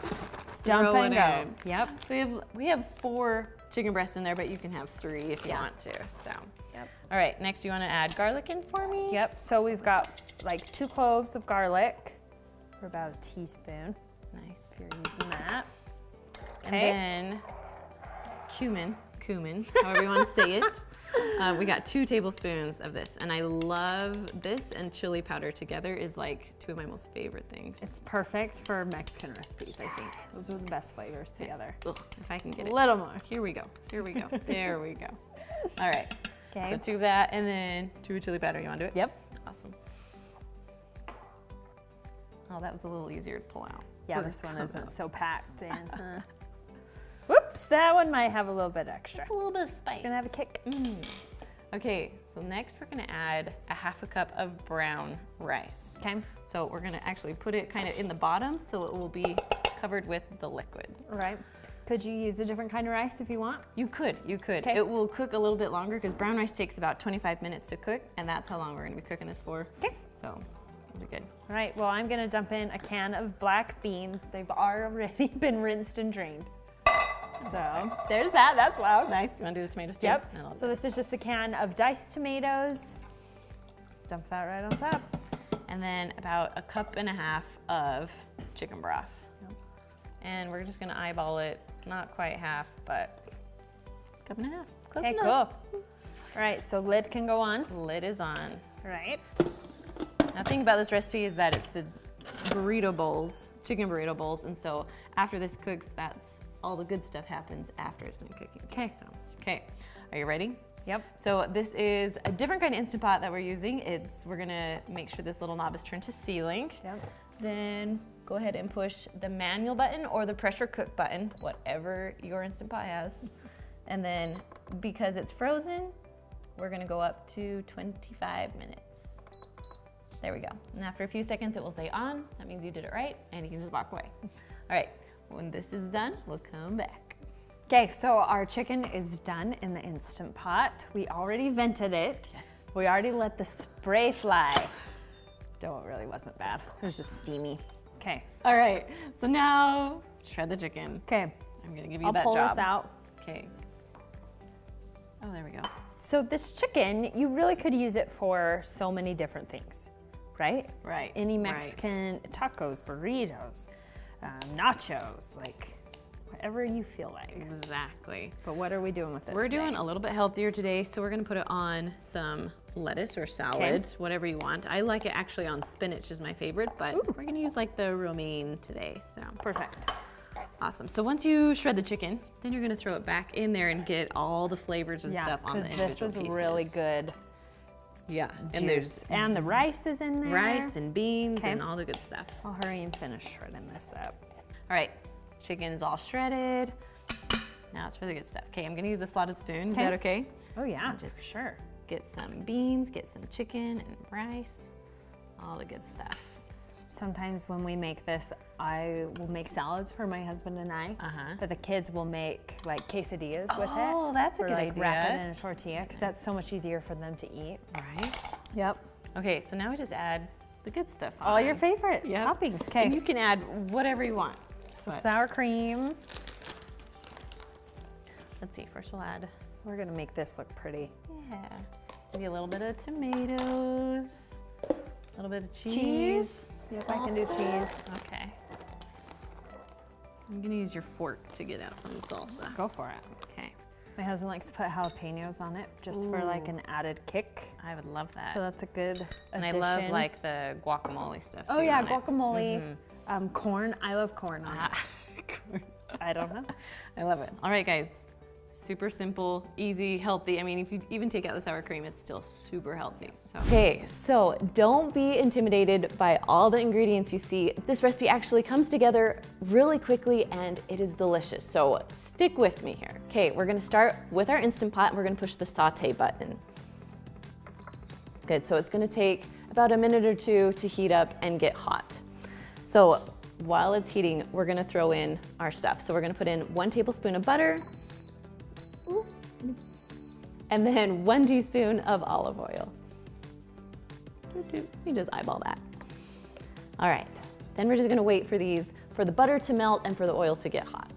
S2: Just dump
S1: Throw
S2: and
S1: it
S2: go.
S1: in.
S2: Yep.
S1: So we have 4 chicken breasts in there, but you can have 3 if you want to, so.
S2: Yep.
S1: All right, next you wanna add garlic in for me?
S2: Yep, so we've got like 2 cloves of garlic, for about a teaspoon.
S1: Nice.
S2: If you're using that.
S1: And then cumin, however you want to say it. We got 2 tablespoons of this, and I love this and chili powder together is like 2 of my most favorite things.
S2: It's perfect for Mexican recipes, I think. Those are the best flavors together.
S1: Ugh, if I can get
S2: A
S1: it.
S2: little more.
S1: Here we go. There we go. All right.
S2: Okay.
S1: So 2 of that, and then 2 chili powder. You want to do it?
S2: Yep.
S1: Awesome. Oh, that was a little easier to pull out.
S2: Yeah, this one isn't so packed in. Whoops, that one might have a little bit extra.
S1: It's a little bit of spice.
S2: It's gonna have a kick.
S1: Okay, so next we're gonna add a 1/2 cup of brown rice.
S2: Okay.
S1: So we're gonna actually put it kind of in the bottom so it will be covered with the liquid.
S2: All right. Could you use a different kind of rice if you want?
S1: You could.
S2: Okay.
S1: It will cook a little bit longer because brown rice takes about 25 minutes to cook, and that's how long we're gonna be cooking this for.
S2: Okay.
S1: So it'll be good.
S2: All right, well, I'm gonna dump in a can of black beans. They've already been rinsed and drained. So there's that, that's loud.
S1: Nice, you wanna do the tomatoes too?
S2: Yep,
S1: And I'll
S2: so this is just a can of diced tomatoes. Dump that right on top.
S1: And then about 1.5 cups of chicken broth. And we're just gonna eyeball it, not quite half, but 1.5 cups. Close
S2: Okay,
S1: enough.
S2: cool. All right, so lid can go on.
S1: Lid is on.
S2: All right.
S1: Now, the thing about this recipe is that it's the burrito bowls, chicken burrito bowls, and so after this cooks, that's all the good stuff happens after it's done cooking.
S2: Okay.
S1: So, okay, are you ready?
S2: Yep.
S1: So this is a different kind of Instant Pot that we're using. We're gonna make sure this little knob is turned to sealing.
S2: Yep.
S1: Then go ahead and push the manual button or the pressure cook button, whatever your Instant Pot has. And then because it's frozen, we're gonna go up to 25 minutes. There we go. And after a few seconds, it will say on. That means you did it right, and you can just walk away. All right, when this is done, we'll come back.
S2: Okay, so our chicken is done in the Instant Pot. We already vented it.
S1: Yes.
S2: We already let the spray fly. Though it really wasn't bad. It was just steamy. Okay.
S1: All right, so now shred the chicken.
S2: Okay.
S1: I'm gonna give you
S2: I'll
S1: that
S2: pull
S1: job.
S2: this out.
S1: Okay. Oh, there we go.
S2: So this chicken, you really could use it for so many different things, right?
S1: Right.
S2: Any Mexican tacos, burritos, nachos, like whatever you feel like.
S1: Exactly.
S2: But what are we doing with it
S1: We're
S2: today?
S1: doing a little bit healthier today, so we're gonna put it on some lettuce or salad, whatever you want. I like it actually on spinach is my favorite, but we're gonna use like the romaine today, so.
S2: Perfect.
S1: Awesome. So once you shred the chicken, then you're gonna throw it back in there and get all the flavors and stuff on the individual
S2: this is
S1: pieces.
S2: really good
S1: Yeah,
S2: and and the rice is in there.
S1: rice and beans and all the good stuff.
S2: I'll hurry and finish shredding this up.
S1: All right, chicken's all shredded. Now it's for the good stuff. Okay, I'm gonna use the slotted spoon. Is that okay?
S2: Oh yeah,
S1: Just
S2: for sure.
S1: Get some beans, get some chicken and rice, all the good stuff.
S2: Sometimes when we make this, I will make salads for my husband and I, but the kids will make like quesadillas with it.
S1: Oh, that's a
S2: or
S1: good
S2: like
S1: idea.
S2: wrap it in a tortilla because that's so much easier for them to eat.
S1: Right?
S2: Yep.
S1: Okay, so now we just add the good stuff on.
S2: All your favorite
S1: Yep.
S2: toppings.
S1: And
S2: Okay.
S1: you can add whatever you want.
S2: So
S1: But
S2: sour cream.
S1: let's see, first we'll add,
S2: We're gonna make this look pretty.
S1: yeah, maybe a little bit of tomatoes, a little bit of cheese.
S2: Cheese. Yep, I can do
S1: salsa.
S2: cheese.
S1: Okay. I'm gonna use your fork to get out some of the salsa.
S2: Go for it.
S1: Okay,
S2: My husband likes to put jalapenos on it just for like an added kick.
S1: I would love that.
S2: So that's a good addition.
S1: and I love like the guacamole stuff too.
S2: Oh yeah,
S1: on it.
S2: guacamole. Corn. I love corn on it. I don't know.
S1: I love it. All right, guys. Super simple, easy, healthy. I mean, if you even take out the sour cream, it's still super healthy. So. Okay, so don't be intimidated by all the ingredients you see. This recipe actually comes together really quickly and it is delicious. So stick with me here. Okay, we're gonna start with our Instant Pot and we're gonna push the saute button. Good, so it's gonna take about a minute or two to heat up and get hot. So while it's heating, we're gonna throw in our stuff. So we're gonna put in 1 tablespoon of butter, and then 1 teaspoon of olive oil. You just eyeball that. All right, then we're just gonna wait for the butter to melt and for the oil to get hot.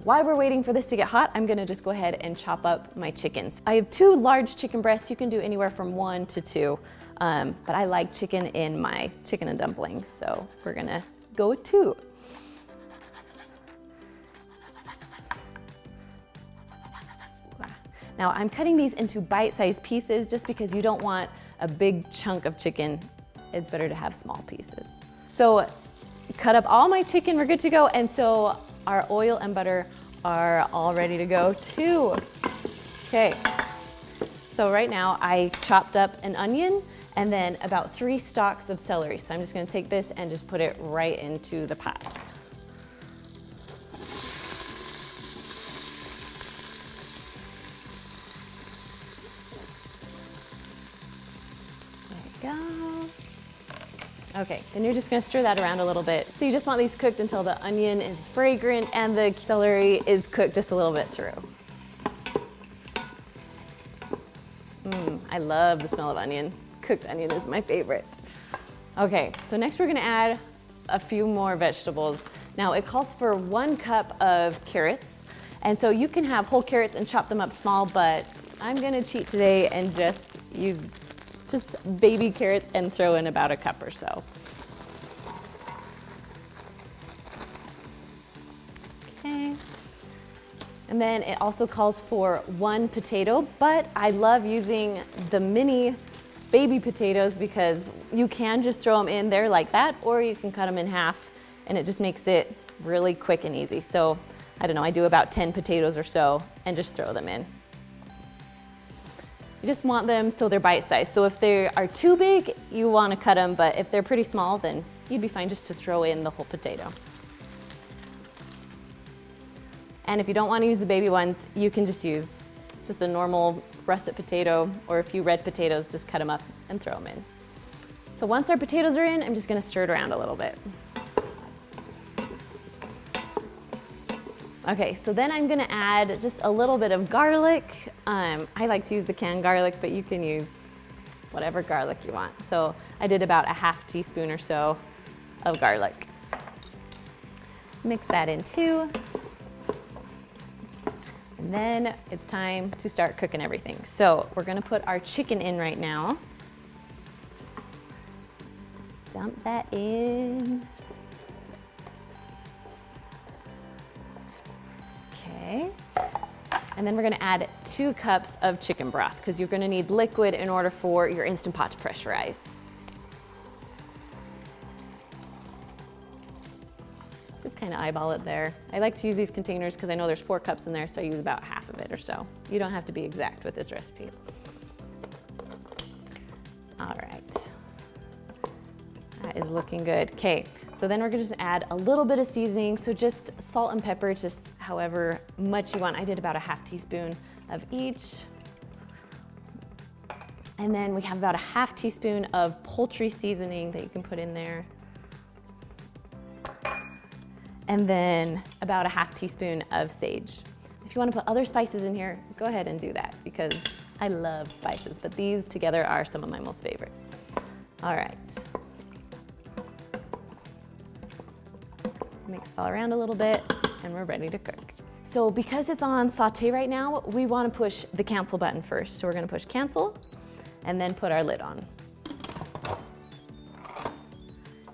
S1: While we're waiting for this to get hot, I'm gonna just go ahead and chop up my chickens. I have 2 large chicken breasts. You can do anywhere from 1 to 2, but I like chicken in my chicken and dumplings, so we're gonna go with 2. Now I'm cutting these into bite-sized pieces just because you don't want a big chunk of chicken. It's better to have small pieces. So cut up all my chicken, we're good to go. And so our oil and butter are all ready to go too. Okay, so right now I chopped up an onion and then about 3 stalks of celery. So I'm just gonna take this and just put it right into the pot. Go. Okay, then you're just gonna stir that around a little bit. So you just want these cooked until the onion is fragrant and the celery is cooked just a little bit through. I love the smell of onion. Cooked onion is my favorite. Okay, so next we're gonna add a few more vegetables. Now it calls for 1 cup of carrots. And so you can have whole carrots and chop them up small, but I'm gonna cheat today and just use baby carrots and throw in about a cup or so. Okay. And then it also calls for 1 potato, but I love using the mini baby potatoes because you can just throw them in there like that, or you can cut them in half and it just makes it really quick and easy. So I don't know, I do about 10 potatoes or so and just throw them in. You just want them so they're bite-sized. So if they are too big, you want to cut them, but if they're pretty small, then you'd be fine just to throw in the whole potato. And if you don't want to use the baby ones, you can just use just a normal russet potato or a few red potatoes, just cut them up and throw them in. So once our potatoes are in, I'm just going to stir it around a little bit. Okay, so then I'm gonna add just a little bit of garlic. I like to use the canned garlic, but you can use whatever garlic you want. So I did about a ½ teaspoon or so of garlic. Mix that in too. And And then it's time to start cooking everything. So we're gonna put our chicken in right now. Just dump that in. Okay. And then we're gonna add 2 cups of chicken broth because you're gonna need liquid in order for your Instant Pot to pressurize. Just kind of eyeball it there. I like to use these containers because I know there's 4 cups in there, so I use about half of it or so. You don't have to be exact with this recipe. All right. That is looking good. Okay, so then we're gonna just add a little bit of seasoning. So just salt and pepper, just however much you want. I did about a half teaspoon of each. And then we have about a half teaspoon of poultry seasoning that you can put in there. And then about a half teaspoon of sage. If you want to put other spices in here, go ahead and do that because I love spices, but these together are some of my most favorite. All right. Mix it all around a little bit and we're ready to cook. So because it's on saute right now, we want to push the cancel button first. So we're going to push cancel and then put our lid on.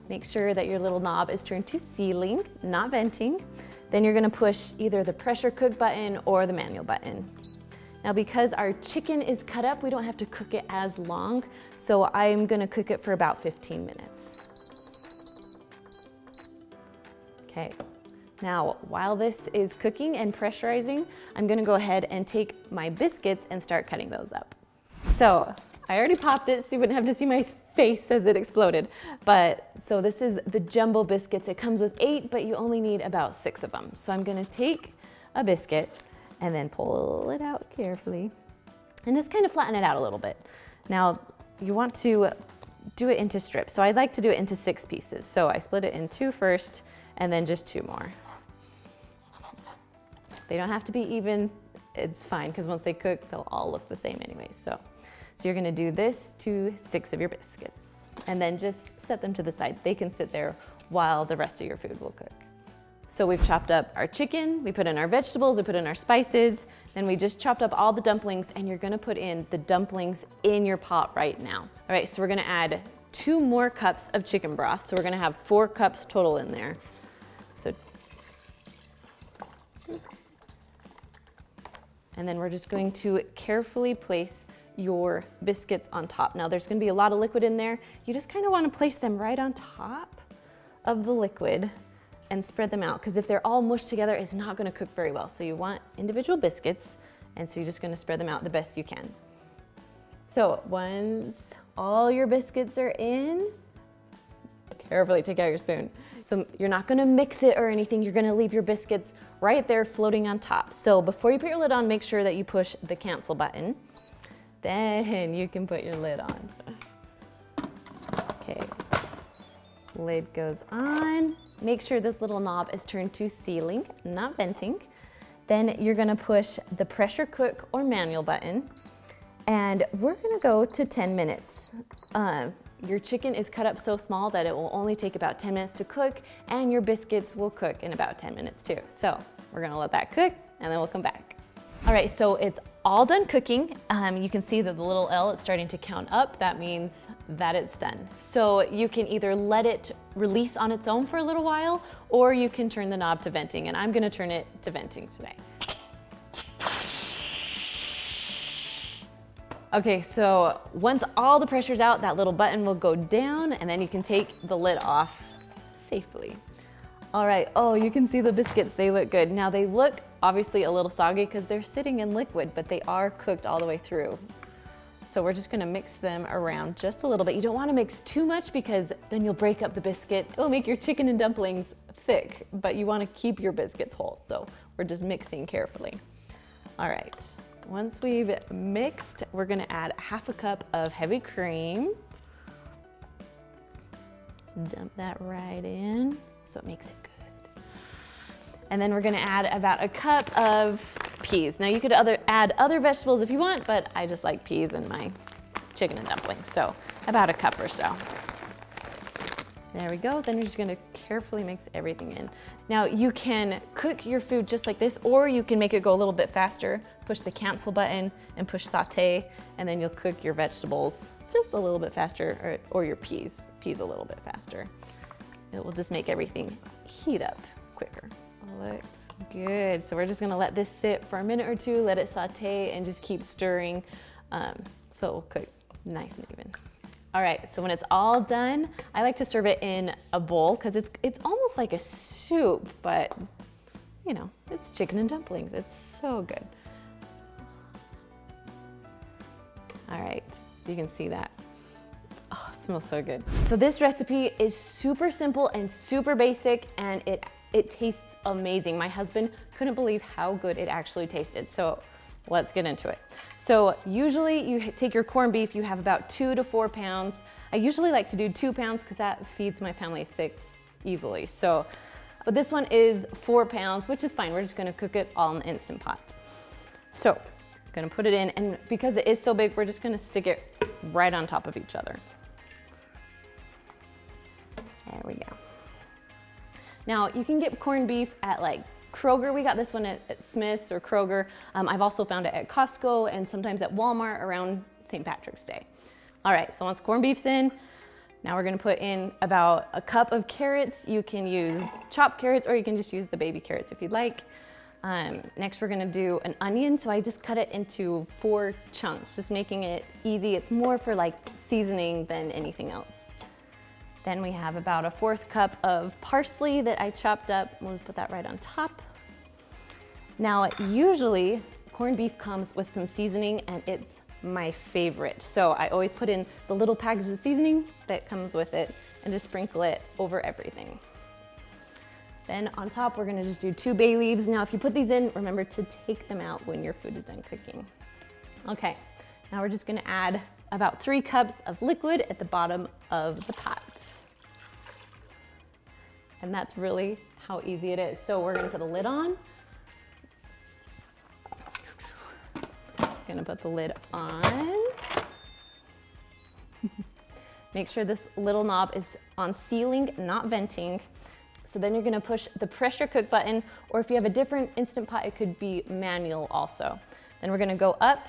S1: Make sure that your little knob is turned to sealing, not venting. Then you're gonna push either the pressure cook button or the manual button. Now because our chicken is cut up, we don't have to cook it as long, so I'm gonna cook it for about 15 minutes. Okay, now while this is cooking and pressurizing, I'm gonna go ahead and take my biscuits and start cutting those up. So I already popped it so you wouldn't have to see my face as it exploded. So this is the jumbo biscuits. It comes with 8, but you only need about 6 of them. So I'm gonna take a biscuit and then pull it out carefully and just kind of flatten it out a little bit. Now you want to do it into strips. So I'd like to do it into 6 pieces. So I split it in 2 first and then just 2 more. They don't have to be even, it's fine because once they cook, they'll all look the same anyway. So you're gonna do this to 6 of your biscuits and then just set them to the side. They can sit there while the rest of your food will cook. So we've chopped up our chicken, we put in our vegetables, we put in our spices, then we just chopped up all the dumplings and you're gonna put in the dumplings in your pot right now. All right, so we're gonna add 2 more cups of chicken broth. So we're gonna have 4 cups total in there. So, and then we're just going to carefully place your biscuits on top. Now there's gonna be a lot of liquid in there. You just kind of wanna place them right on top of the liquid and spread them out because if they're all mushed together, it's not gonna cook very well. So you want individual biscuits and so you're just gonna spread them out the best you can. So once all your biscuits are in, carefully take out your spoon. So you're not gonna mix it or anything, you're gonna leave your biscuits right there floating on top. So before you put your lid on, make sure that you push the cancel button. Then you can put your lid on. Okay, lid goes on. Make sure this little knob is turned to sealing, not venting. Then you're gonna push the pressure cook or manual button and we're gonna go to 10 minutes. Your chicken is cut up so small that it will only take about 10 minutes to cook and your biscuits will cook in about 10 minutes too. So we're gonna let that cook and then we'll come back. All right, so it's all done cooking. You can see that the little L is starting to count up. That means that it's done. So you can either let it release on its own for a little while, or you can turn the knob to venting, and I'm gonna turn it to venting today. Okay, so once all the pressure's out, that little button will go down, and then you can take the lid off safely. All right, oh, you can see the biscuits, they look good. Now they look obviously a little soggy because they're sitting in liquid, but they are cooked all the way through. So we're just gonna mix them around just a little bit. You don't wanna mix too much because then you'll break up the biscuit. It'll make your chicken and dumplings thick, but you wanna keep your biscuits whole. So we're just mixing carefully. All right, once we've mixed, we're gonna add 1/2 cup of heavy cream. Just dump that right in so it makes it good. And then we're gonna add about 1 cup of peas. Now you could add other vegetables if you want, but I just like peas in my chicken and dumplings, so about 1 cup or so. There we go. Then you're just gonna carefully mix everything in. Now you can cook your food just like this, or you can make it go a little bit faster. Push the cancel button and push saute, and then you'll cook your vegetables just a little bit faster, or your peas a little bit faster. It will just make everything heat up quicker. Looks good. So we're just gonna let this sit for a minute or two, let it saute, and just keep stirring so it will cook nice and even. All right, so when it's all done, I like to serve it in a bowl because it's almost like a soup, but you know, it's chicken and dumplings. It's so good. All right, you can see that. Oh, it smells so good. So this recipe is super simple and super basic, and it tastes amazing. My husband couldn't believe how good it actually tasted. So let's get into it. So usually you take your corned beef, you have about 2 to 4 pounds. I usually like to do 2 pounds because that feeds my family 6 easily. So, but this one is 4 pounds, which is fine. We're just gonna cook it all in the Instant Pot. So, I'm gonna put it in, and because it is so big, we're just gonna stick it right on top of each other. There we go. Now, you can get corned beef at like Kroger. We got this one at Smith's or Kroger. I've also found it at Costco and sometimes at Walmart around St. Patrick's Day. All right, so once corned beef's in, now we're gonna put in about a cup of carrots. You can use chopped carrots, or you can just use the baby carrots if you'd like. Next, we're gonna do an onion. So I just cut it into 4 chunks, just making it easy. It's more for like seasoning than anything else. Then we have about a 1/4 cup of parsley that I chopped up. We'll just put that right on top. Now, usually corned beef comes with some seasoning, and it's my favorite. So I always put in the little package of seasoning that comes with it and just sprinkle it over everything. Then on top, we're gonna just do 2 bay leaves. Now, if you put these in, remember to take them out when your food is done cooking. Okay, now we're just gonna add about 3 cups of liquid at the bottom of the pot. And that's really how easy it is. So we're gonna put a lid on. Gonna put the lid on. Make sure this little knob is on sealing, not venting. So then you're gonna push the pressure cook button, or if you have a different Instant Pot, it could be manual also. Then we're gonna go up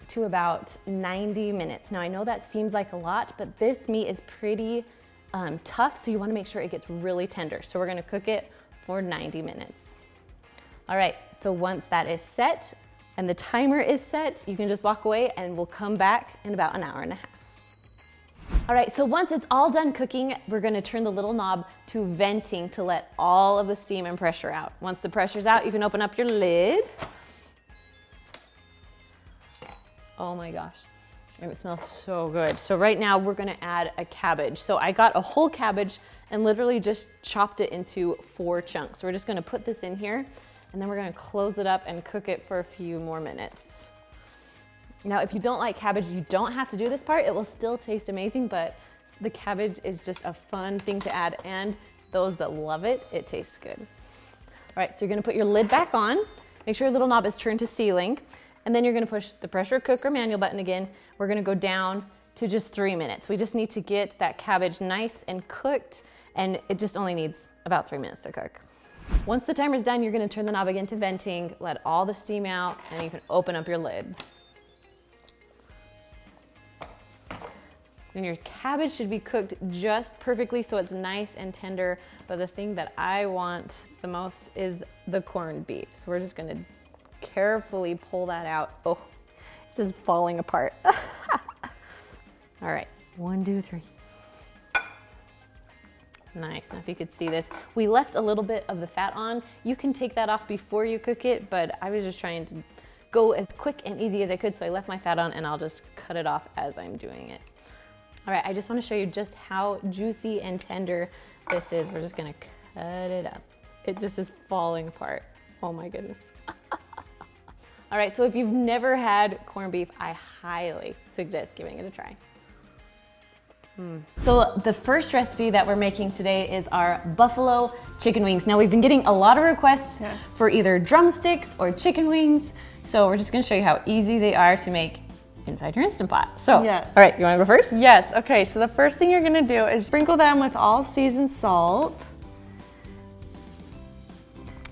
S1: to about 90 minutes. Now I know that seems like a lot, but this meat is pretty tough, so you wanna make sure it gets really tender. So we're gonna cook it for 90 minutes. All right, so once that is set and the timer is set, you can just walk away and we'll come back in about 1.5 hours. All right, so once it's all done cooking, we're gonna turn the little knob to venting to let all of the steam and pressure out. Once the pressure's out, you can open up your lid. Oh my gosh, it smells so good. So right now we're gonna add a cabbage. So I got a whole cabbage and literally just chopped it into 4 chunks. So we're just gonna put this in here, and then we're gonna close it up and cook it for a few more minutes. Now, if you don't like cabbage, you don't have to do this part. It will still taste amazing, but the cabbage is just a fun thing to add, and those that love it, it tastes good. All right, so you're gonna put your lid back on. Make sure your little knob is turned to sealing. And then you're gonna push the pressure cooker manual button again. We're gonna go down to just 3 minutes. We just need to get that cabbage nice and cooked, and it just only needs about 3 minutes to cook. Once the timer's done, you're gonna turn the knob again to venting, let all the steam out, and you can open up your lid. And your cabbage should be cooked just perfectly so it's nice and tender, but the thing that I want the most is the corned beef. So we're just gonna carefully pull that out. Oh, it's just falling apart. All right, 1, 2, 3. Nice, now if you could see this, we left a little bit of the fat on. You can take that off before you cook it, but I was just trying to go as quick and easy as I could, so I left my fat on, and I'll just cut it off as I'm doing it. All right, I just wanna show you just how juicy and tender this is. We're just gonna cut it up. It just is falling apart. Oh my goodness. All right, so if you've never had corned beef, I highly suggest giving it a try. So the first recipe that we're making today is our buffalo chicken wings. Now we've been getting a lot of requests for either drumsticks or chicken wings. So we're just gonna show you how easy they are to make inside your Instant Pot. So,
S4: Yes.
S1: all right, you wanna go first?
S4: Yes, okay, so the first thing you're gonna do is sprinkle them with all seasoned salt.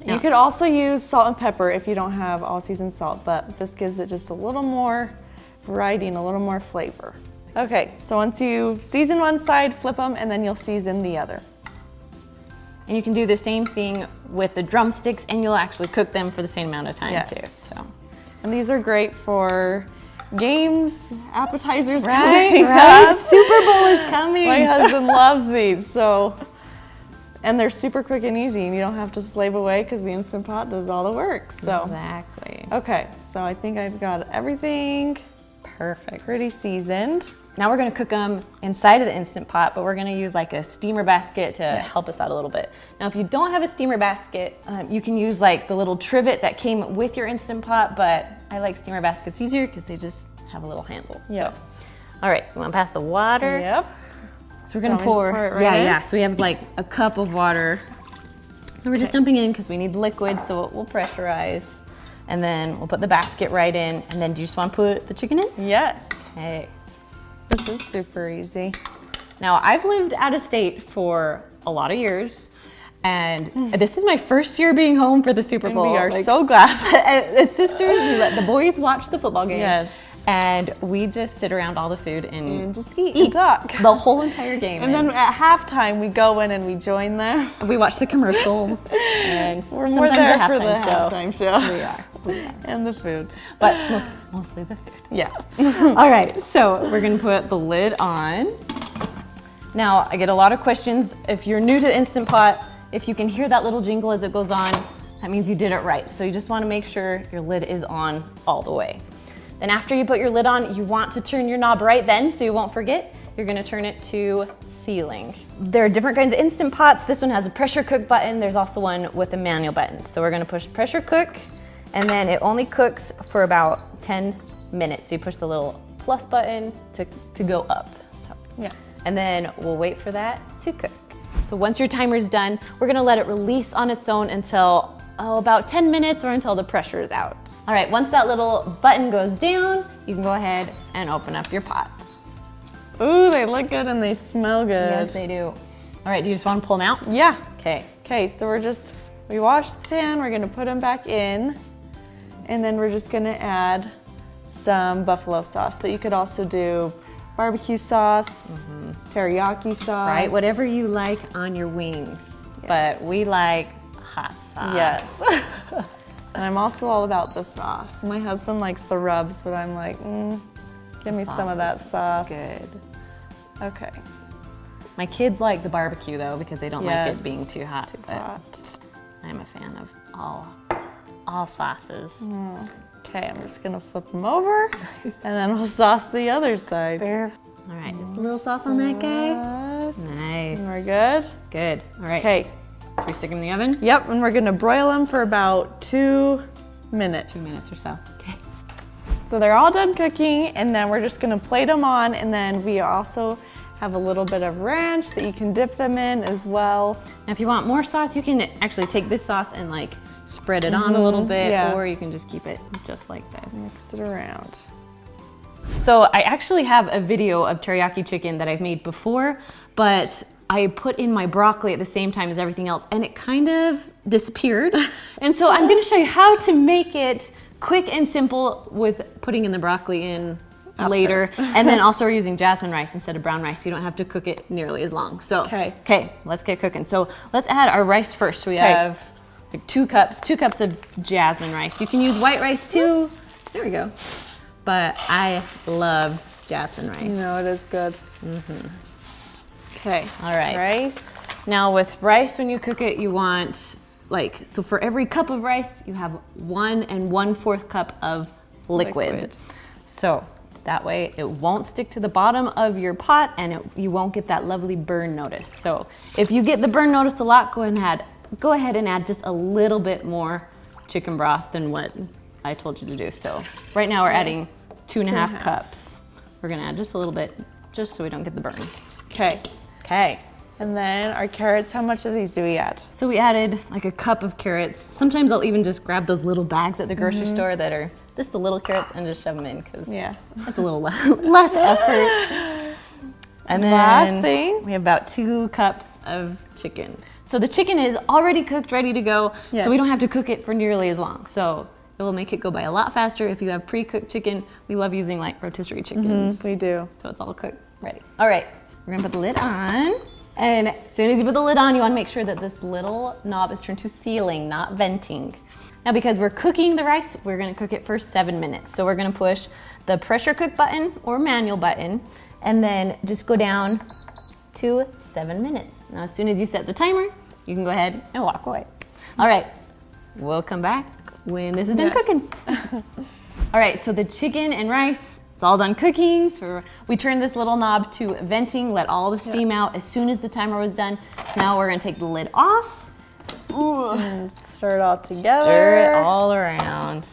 S4: You could also use salt and pepper if you don't have all seasoned salt, but this gives it just a little more variety and a little more flavor. Okay, so once you season one side, flip them, and then you'll season the other.
S1: And you can do the same thing with the drumsticks, and you'll actually cook them for the same amount of time too. So,
S4: and these are great for games, appetizers,
S1: right?
S4: coming up.
S1: Super Bowl is coming.
S4: My husband loves these, so. And they're super quick and easy, and you don't have to slave away because the Instant Pot does all the work. So
S1: exactly.
S4: Okay, so I think I've got everything
S1: Perfect.
S4: pretty seasoned.
S1: Now we're gonna cook them inside of the Instant Pot, but we're gonna use like a steamer basket to help us out a little bit. Now, if you don't have a steamer basket, you can use like the little trivet that came with your Instant Pot, but I like steamer baskets easier because they just have a little handle.
S4: Yes.
S1: So, all right, you wanna pass the water?
S4: Yep.
S1: So we're gonna
S4: Want me to just
S1: pour,
S4: pour it right in?
S1: yeah. So we have like a cup of water. And we're just dumping in because we need liquid, so it will pressurize. And then we'll put the basket right in. And then do you just wanna put the chicken in?
S4: Yes.
S1: Okay.
S4: This is super easy.
S1: Now, I've lived out of state for a lot of years, and this is my first year being home for the Super Bowl.
S4: And we are so glad.
S1: As sisters, we let the boys watch the football game.
S4: Yes.
S1: And we just sit around all the food and
S4: just eat and talk.
S1: the whole entire game.
S4: And then at halftime, we go in and we join them.
S1: we watch the commercials. And
S4: We're more
S1: sometimes
S4: there
S1: a
S4: for the
S1: halftime show.
S4: halftime show.
S1: We are.
S4: And the food.
S1: But mostly the food.
S4: Yeah.
S1: All right, so we're gonna put the lid on. Now, I get a lot of questions. If you're new to the Instant Pot, if you can hear that little jingle as it goes on, that means you did it right. So you just wanna make sure your lid is on all the way. Then after you put your lid on, you want to turn your knob right then so you won't forget. You're gonna turn it to sealing. There are different kinds of Instant Pots. This one has a pressure cook button. There's also one with a manual button. So we're gonna push pressure cook, and then it only cooks for about 10 minutes. So you push the little plus button to go up. So,
S4: Yes.
S1: and then we'll wait for that to cook. So once your timer's done, we're gonna let it release on its own until about 10 minutes or until the pressure is out. All right, once that little button goes down, you can go ahead and open up your pot.
S4: Ooh, they look good and they smell good.
S1: Yes, they do. All right, do you just want to pull them out?
S4: Yeah.
S1: Okay.
S4: Okay, so we washed the pan, we're gonna put them back in, and then we're just gonna add some buffalo sauce, but you could also do barbecue sauce, teriyaki sauce.
S1: Right, whatever you like on your wings.
S4: Yes.
S1: But we like hot sauce.
S4: Yes. And I'm also all about the sauce. My husband likes the rubs, but I'm like, give me some of that sauce.
S1: Good.
S4: Okay.
S1: My kids like the barbecue though because they don't like it being too hot.
S4: Too
S1: but
S4: hot.
S1: I'm a fan of all sauces.
S4: Okay, I'm just gonna flip them over, and then we'll sauce the other side.
S1: All right, just a little sauce on that guy.
S4: Yes.
S1: Nice.
S4: And we're good.
S1: Good. All right.
S4: Okay.
S1: Should we stick them in the oven?
S4: Yep, and we're gonna broil them for about 2 minutes.
S1: 2 minutes or so. Okay.
S4: So they're all done cooking, and then we're just gonna plate them on, and then we also have a little bit of ranch that you can dip them in as well.
S1: Now, if you want more sauce, you can actually take this sauce and like spread it on a little bit,
S4: yeah.
S1: or you can just keep it just like this.
S4: Mix it around.
S1: So I actually have a video of teriyaki chicken that I've made before, but I put in my broccoli at the same time as everything else, and it kind of disappeared. And so I'm gonna show you how to make it quick and simple with putting in the broccoli in later. And then also we're using jasmine rice instead of brown rice, so you don't have to cook it nearly as long. So, okay, let's get cooking. So let's add our rice first. We have like 2 cups of jasmine rice. You can use white rice too. There we go. But I love jasmine rice.
S4: You know, it is good. Okay.
S1: All right.
S4: Rice.
S1: Now with rice, when you cook it, you want so for every cup of rice, you have 1 1/4 cup of liquid. So that way it won't stick to the bottom of your pot and you won't get that lovely burn notice. So if you get the burn notice a lot, go ahead and add just a little bit more chicken broth than what I told you to do. So right now we're adding 2.5 cups. We're gonna add just a little bit, just so we don't get the burn.
S4: Okay.
S1: Okay.
S4: And then our carrots, how much of these do we add?
S1: So we added like a cup of carrots. Sometimes I'll even just grab those little bags at the grocery store that are just the little carrots and just shove them in because that's a little less effort. And then
S4: last thing,
S1: we have about 2 cups of chicken. So the chicken is already cooked, ready to go.
S4: Yes.
S1: So we don't have to cook it for nearly as long. So it will make it go by a lot faster if you have pre-cooked chicken. We love using like rotisserie chickens.
S4: we do.
S1: So it's all cooked, ready. All right, we're gonna put the lid on. And as soon as you put the lid on, you wanna make sure that this little knob is turned to sealing, not venting. Now because we're cooking the rice, we're gonna cook it for 7 minutes. So we're gonna push the pressure cook button or manual button, and then just go down to 7 minutes. Now as soon as you set the timer, you can go ahead and walk away. All right, we'll come back when this is done cooking. All right, so the chicken and rice, it's all done cooking. So we turned this little knob to venting, let all the steam out as soon as the timer was done. So now we're gonna take the lid off.
S4: And stir it all together.
S1: Stir it all around.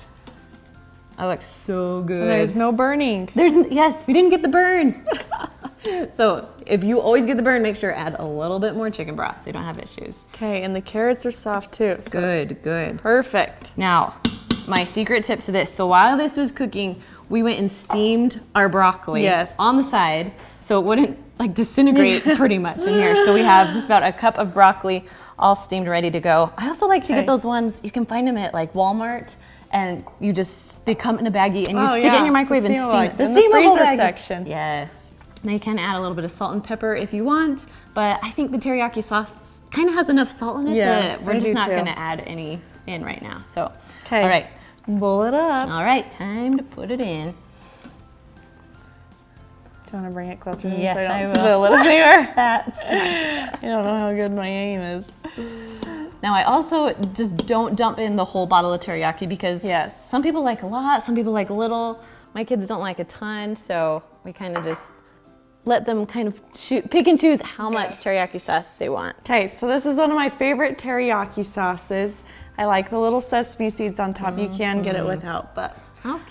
S1: That looks so good.
S4: And there's no burning.
S1: Yes, we didn't get the burn. So if you always get the burn, make sure to add a little bit more chicken broth so you don't have issues.
S4: Okay, and the carrots are soft too. So
S1: Good.
S4: perfect.
S1: Now, my secret tip to this. So while this was cooking, we went and steamed our broccoli on the side so it wouldn't like disintegrate pretty much in here. So we have just about a cup of broccoli all steamed, ready to go. I also like to get those ones, you can find them at like Walmart, and they come in a baggie and you stick it in your microwave and steam it.
S4: The steamable freezer
S1: baggies.
S4: section.
S1: Yes. Now you can add a little bit of salt and pepper if you want, but I think the teriyaki sauce kind of has enough salt in it that we're just not gonna add any in right now. So, all right.
S4: Bowl it up.
S1: All right, time to put it in.
S4: Do you want to bring it closer?
S1: Yes,
S4: so
S1: I will.
S4: Spill it anywhere. I don't know how good my aim is.
S1: Now I also just don't dump in the whole bottle of teriyaki because some people like a lot, some people like a little. My kids don't like a ton, so we kind of just let them kind of pick and choose how much teriyaki sauce they want.
S4: Okay, so this is one of my favorite teriyaki sauces. I like the little sesame seeds on top. You can get it without, but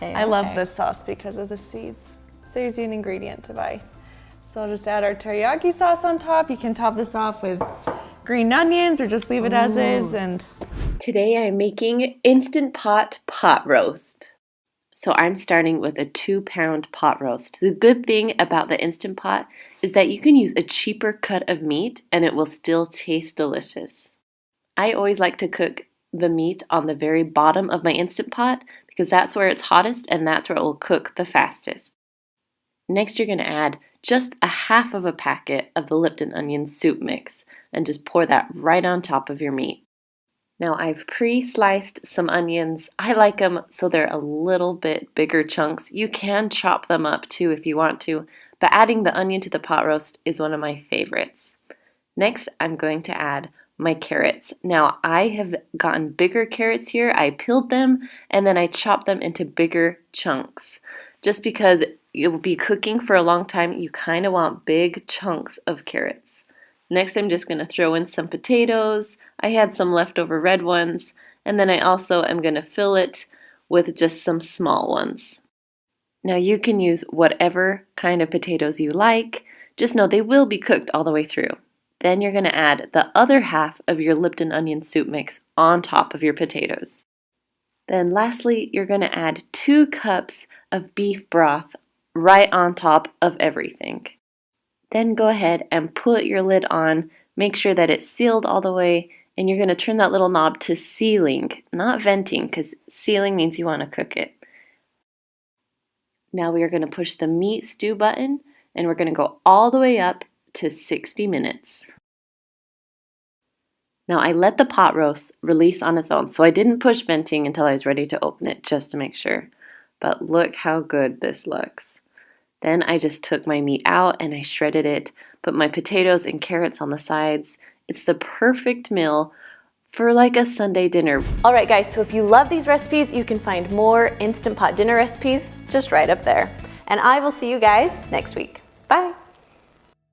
S4: I love this sauce because of the seeds. Saves you an ingredient to buy. So I'll just add our teriyaki sauce on top. You can top this off with green onions or just leave it as is. And
S5: today I'm making Instant Pot pot roast. So I'm starting with a 2-pound pot roast. The good thing about the Instant Pot is that you can use a cheaper cut of meat and it will still taste delicious. I always like to cook the meat on the very bottom of my Instant Pot because that's where it's hottest and that's where it will cook the fastest. Next, you're going to add just a half of a packet of the Lipton onion soup mix and just pour that right on top of your meat. Now I've pre-sliced some onions. I like them so they're a little bit bigger chunks. You can chop them up too if you want to, but adding the onion to the pot roast is one of my favorites. Next, I'm going to add my carrots. Now I have gotten bigger carrots here. I peeled them and then I chopped them into bigger chunks. Just because you'll be cooking for a long time, you kind of want big chunks of carrots. Next, I'm just going to throw in some potatoes. I had some leftover red ones, and then I also am going to fill it with just some small ones. Now you can use whatever kind of potatoes you like. Just know they will be cooked all the way through. Then you're going to add the other half of your Lipton onion soup mix on top of your potatoes. Then lastly, you're going to add 2 cups of beef broth right on top of everything. Then go ahead and put your lid on, make sure that it's sealed all the way, and you're going to turn that little knob to sealing, not venting, because sealing means you want to cook it. Now we are going to push the meat stew button, and we're going to go all the way up to 60 minutes. Now I let the pot roast release on its own, so I didn't push venting until I was ready to open it just to make sure. But look how good this looks. Then I just took my meat out and I shredded it, put my potatoes and carrots on the sides. It's the perfect meal for like a Sunday dinner.
S1: All right guys, so if you love these recipes, you can find more Instant Pot dinner recipes just right up there. And I will see you guys next week. Bye.